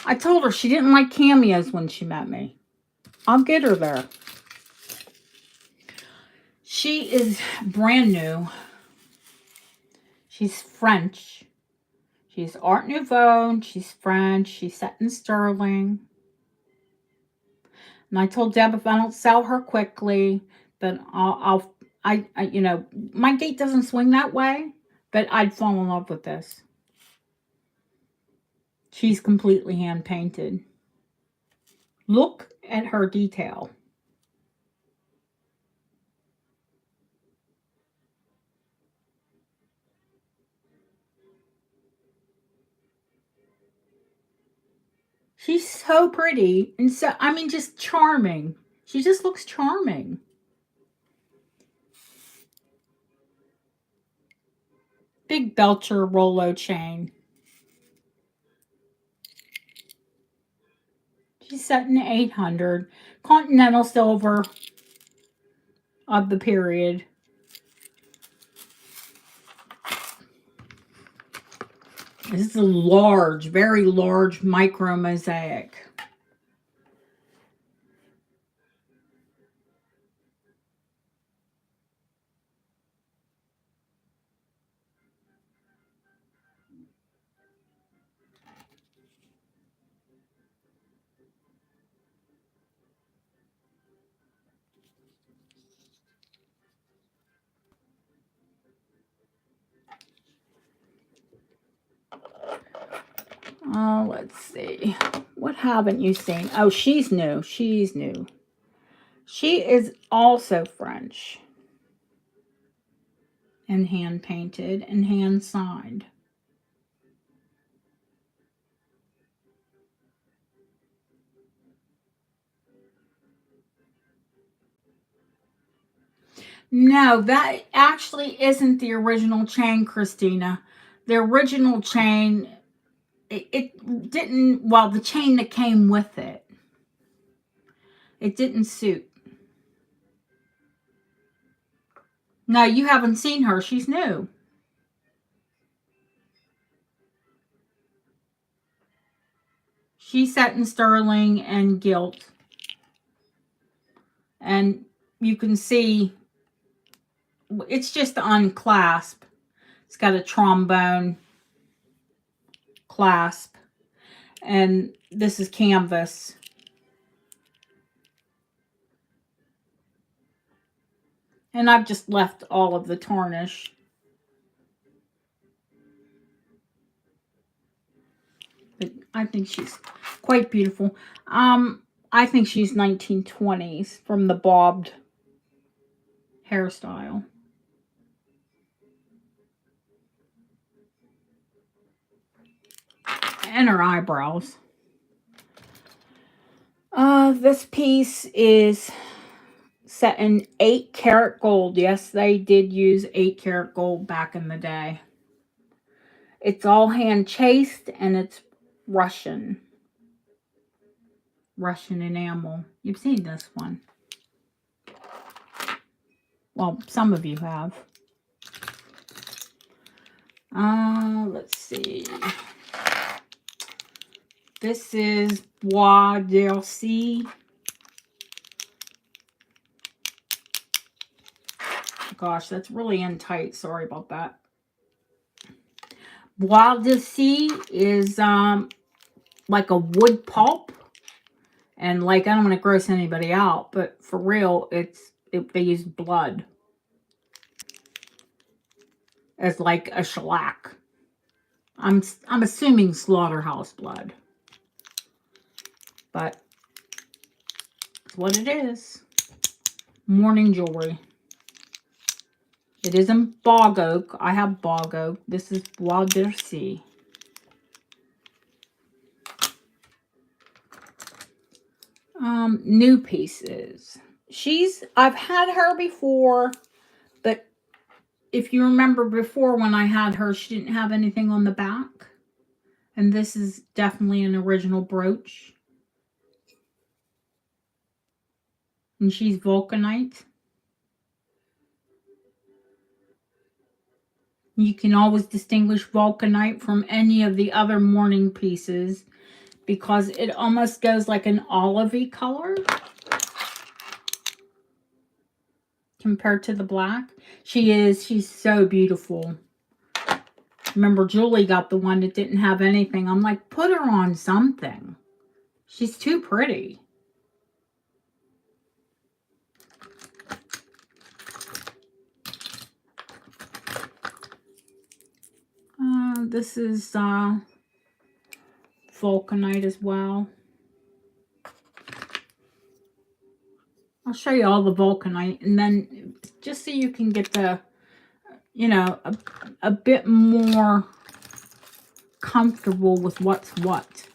I told her she didn't like cameos when she met me. I'll get her there. She is brand new. She's French. She's Art Nouveau. She's French. She's set in sterling. And I told Deb if I don't sell her quickly, then you know, my gate doesn't swing that way, but I'd fall in love with this. She's completely hand painted. Look at her detail. She's so pretty. And so, I mean, just charming. She just looks charming. Big Belcher Rolo chain. She's set in 800. Continental silver of the period. This is a large, very large micro mosaic. Oh, let's see. What haven't you seen? Oh, she's new. She's new. She is also French. And hand painted and hand signed. No, that actually isn't the original chain, Christina. The original chain, it didn't, well, the chain that came with it. It didn't suit. No, you haven't seen her. She's new. She's set in sterling and gilt. And you can see it's just unclasp. It's got a trombone clasp. And this is canvas. And I've just left all of the tarnish. But I think she's quite beautiful. I think she's 1920s from the bobbed hairstyle. And her eyebrows. This piece is set in 8-karat gold. Yes, they did use 8-karat gold back in the day. It's all hand chased and it's Russian enamel. You've seen this one. Well, some of you have. Let's see. This is Bois d'Arcy. Gosh, that's really in tight. Sorry about that. Bois d'Arcy is like a wood pulp. And like, I don't want to gross anybody out, but for real, they use blood as like a shellac. I'm assuming slaughterhouse blood, but it's what it is. Morning jewelry. It isn't bog oak. I have bog oak. This is Bois d'Arcy. New pieces. I've had her before, but if you remember before when I had her, she didn't have anything on the back. And this is definitely an original brooch. And she's vulcanite. You can always distinguish vulcanite from any of the other mourning pieces because it almost goes like an olivey color compared to the black. She's so beautiful. Remember, Julie got the one that didn't have anything. I'm like, put her on something. She's too pretty. This is vulcanite as well. I'll show you all the vulcanite, and then just so you can get the, you know, a bit more comfortable with what's what.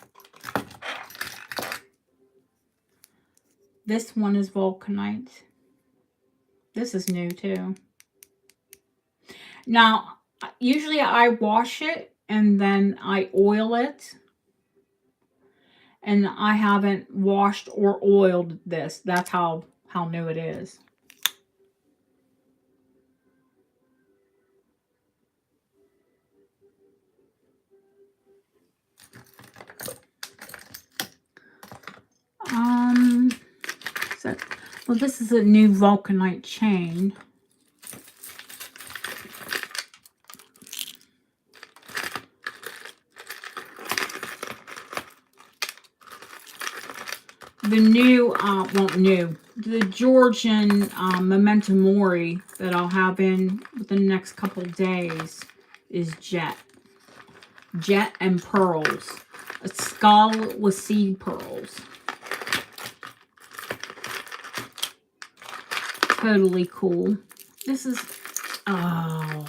This one is vulcanite. This is new too. Now, usually I wash it and then I oil it. And I haven't washed or oiled this. That's how new it is. Well, this is a new vulcanite chain. The new, the Georgian Memento Mori that I'll have in within the next couple days is jet. Jet and pearls. A skull with seed pearls. Totally cool. This is, caught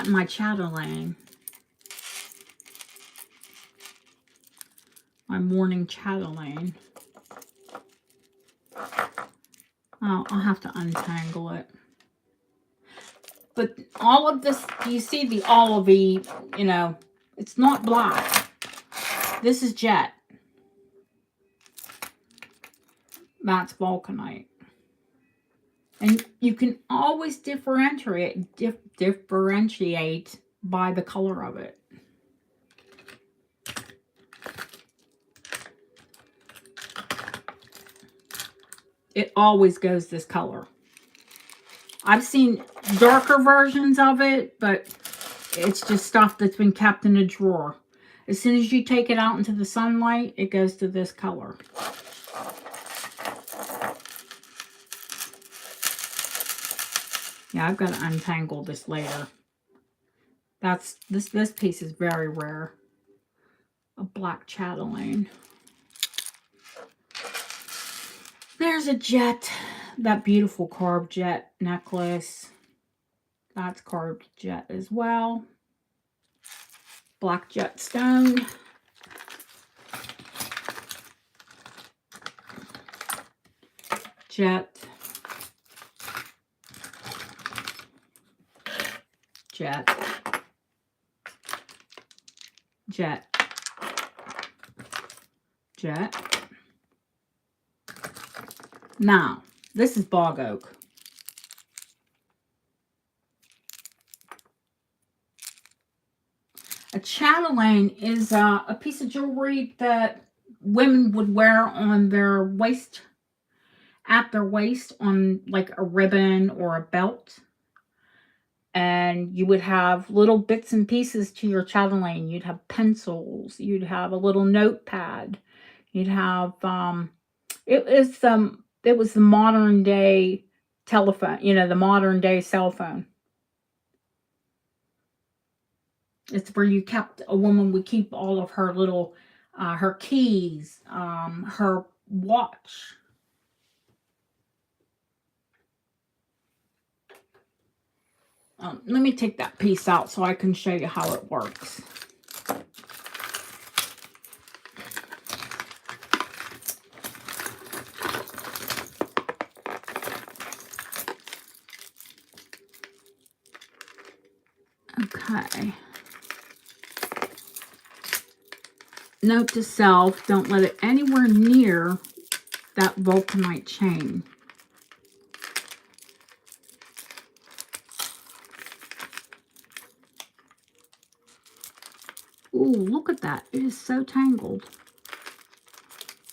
in my chatelaine. My morning chatelaine. Oh, I'll have to untangle it. But all of this, you see the olivey, you know, it's not black. This is jet. That's vulcanite. And you can always differentiate by the color of it. It always goes this color. I've seen darker versions of it, but it's just stuff that's been kept in a drawer. As soon as you take it out into the sunlight, it goes to this color. Yeah, I've got to untangle this later. This piece is very rare. A black chatelaine. There's a jet. That beautiful carved jet necklace. That's carved jet as well. Black jet stone. Jet. Jet. Jet. Jet. Now, this is bog oak. A chatelaine is a piece of jewelry that women would wear on their waist, at their waist, on like a ribbon or a belt. And you would have little bits and pieces to your chatelaine. You'd have pencils. You'd have a little notepad. You'd have it was the modern day telephone, you know, the modern day cell phone. It's where a woman would keep all of her little, her keys, her watch. Let me take that piece out so I can show you how it works. Okay. Note to self, don't let it anywhere near that vulcanite chain. Ooh, look at that. It is so tangled.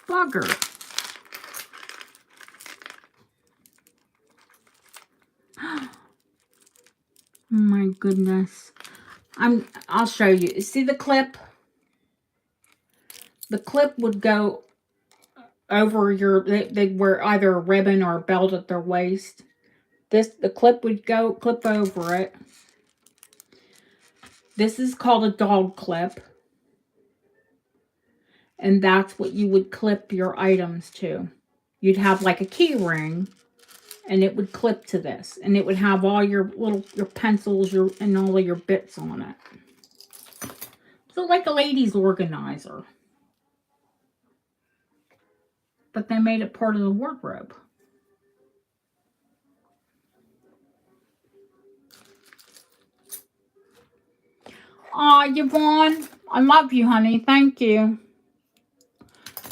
Bugger. Oh my goodness. I'll show you. See the clip? The clip would go over they wear either a ribbon or a belt at their waist. The clip would clip over it. This is called a dog clip. And that's what you would clip your items to. You'd have like a key ring, and it would clip to this. And it would have all your pencils and all of your bits on it. So like a ladies' organizer. But they made it part of the wardrobe. Aw, Yvonne, I love you, honey. Thank you.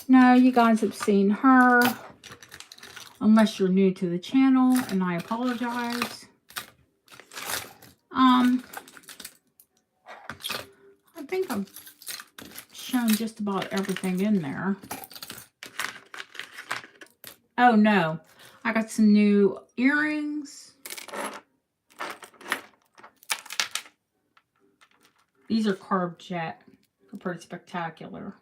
No, you guys have seen her. Unless you're new to the channel, and I apologize. I think I've shown just about everything in there. Oh, no. I got some new earrings. These are carved jet. They're pretty spectacular.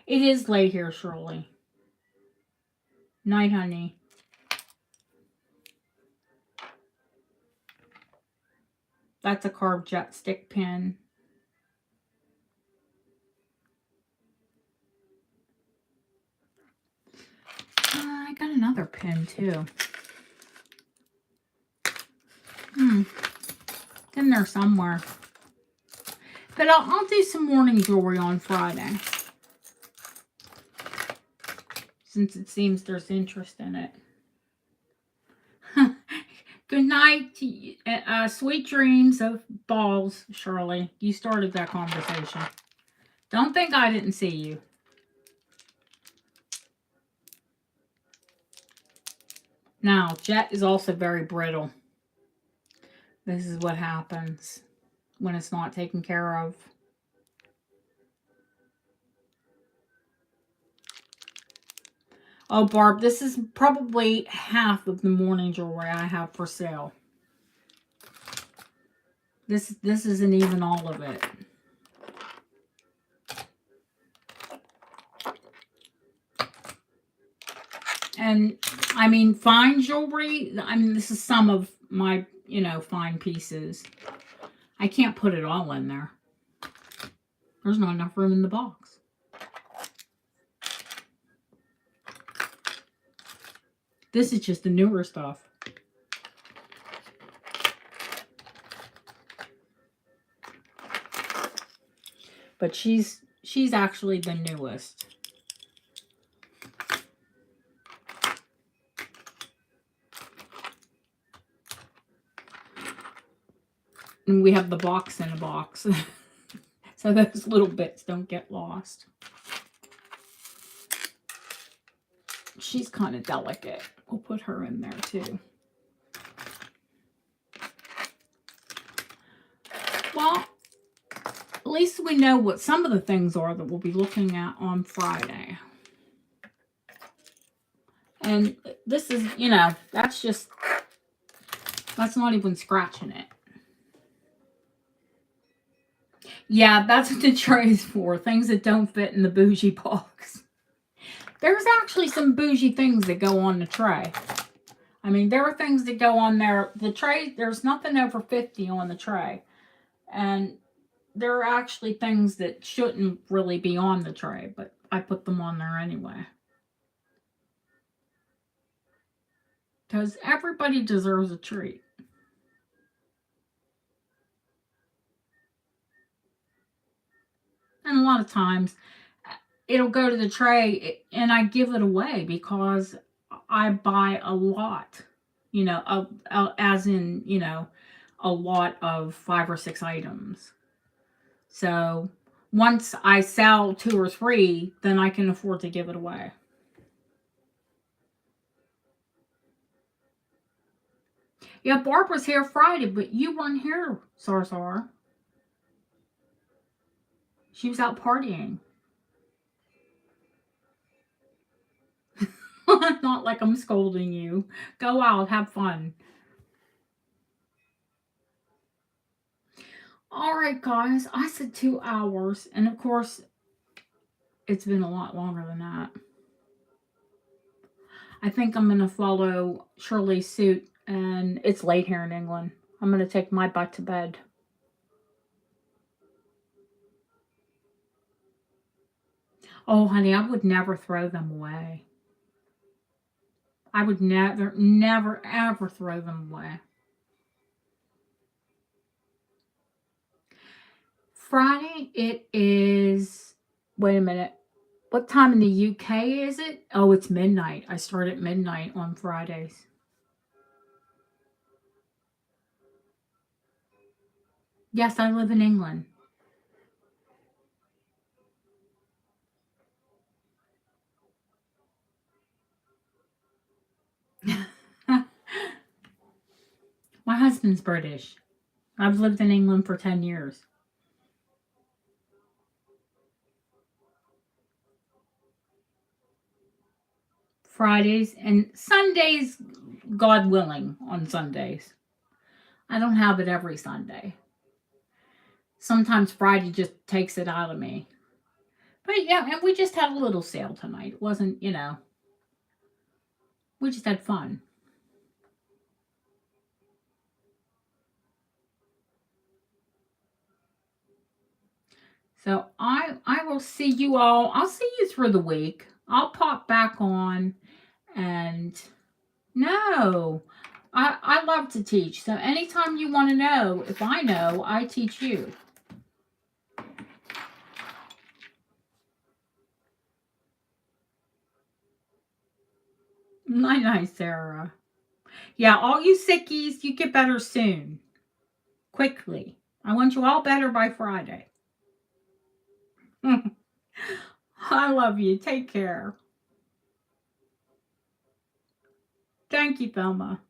It is late here, Shirley. Night, honey. That's a carved jet stick pin. I got another pin, too. It's in there somewhere. But I'll do some morning jewelry on Friday. Since it seems there's interest in it. Good night. Sweet dreams of balls, Shirley. You started that conversation. Don't think I didn't see you. Now, jet is also very brittle. This is what happens when it's not taken care of. Oh, Barb, this is probably half of the morning jewelry I have for sale. This isn't even all of it. And I mean, fine jewelry, I mean, this is some of my, fine pieces. I can't put it all in there. There's not enough room in the box. This is just the newer stuff. But she's actually the newest. And we have the box in a box. So those little bits don't get lost. She's kind of delicate. We'll put her in there too. Well, at least we know what some of the things are that we'll be looking at on Friday. And this is, that's not even scratching it. Yeah, that's what the tray is for. Things that don't fit in the bougie box. There's actually some bougie things that go on the tray. I mean, there are things that go on there. The tray, there's nothing over 50 on the tray. And there are actually things that shouldn't really be on the tray, but I put them on there anyway. Because everybody deserves a treat. And a lot of times, it'll go to the tray and I give it away because I buy a lot, as in, a lot of 5 or 6 items. So once I sell 2 or 3, then I can afford to give it away. Yeah, Barb was here Friday, but you weren't here, Sarsar. She was out partying. Not like I'm scolding you. Go out, have fun. All right, guys. I said 2 hours, and of course, it's been a lot longer than that. I think I'm going to follow Shirley's suit, and it's late here in England. I'm going to take my butt to bed. Oh, honey, I would never throw them away. I would never, ever throw them away. Friday, it is, wait a minute. What time in the UK is it? Oh, it's midnight. I start at midnight on Fridays. Yes, I live in England. My husband's British. I've lived in England for 10 years. Fridays and Sundays, God willing, on Sundays. I don't have it every Sunday. Sometimes Friday just takes it out of me. But yeah, and we just had a little sale tonight. It wasn't, we just had fun. So I will see you all. I'll see you through the week. I'll pop back on, and no, I love to teach. So anytime you want to know, if I know, I teach you. Night, Sarah. Yeah, all you sickies, you get better soon. Quickly. I want you all better by Friday. I love you. Take care. Thank you, Thelma.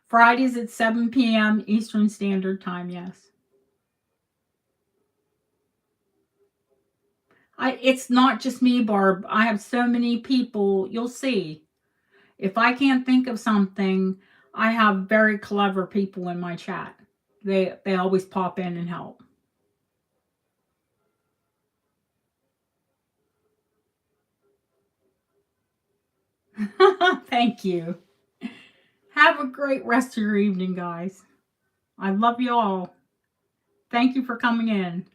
Fridays at 7 p.m. Eastern Standard Time, yes. It's not just me, Barb. I have so many people. You'll see. If I can't think of something, I have very clever people in my chat. They always pop in and help. Thank you. Have a great rest of your evening, guys. I love you all. Thank you for coming in.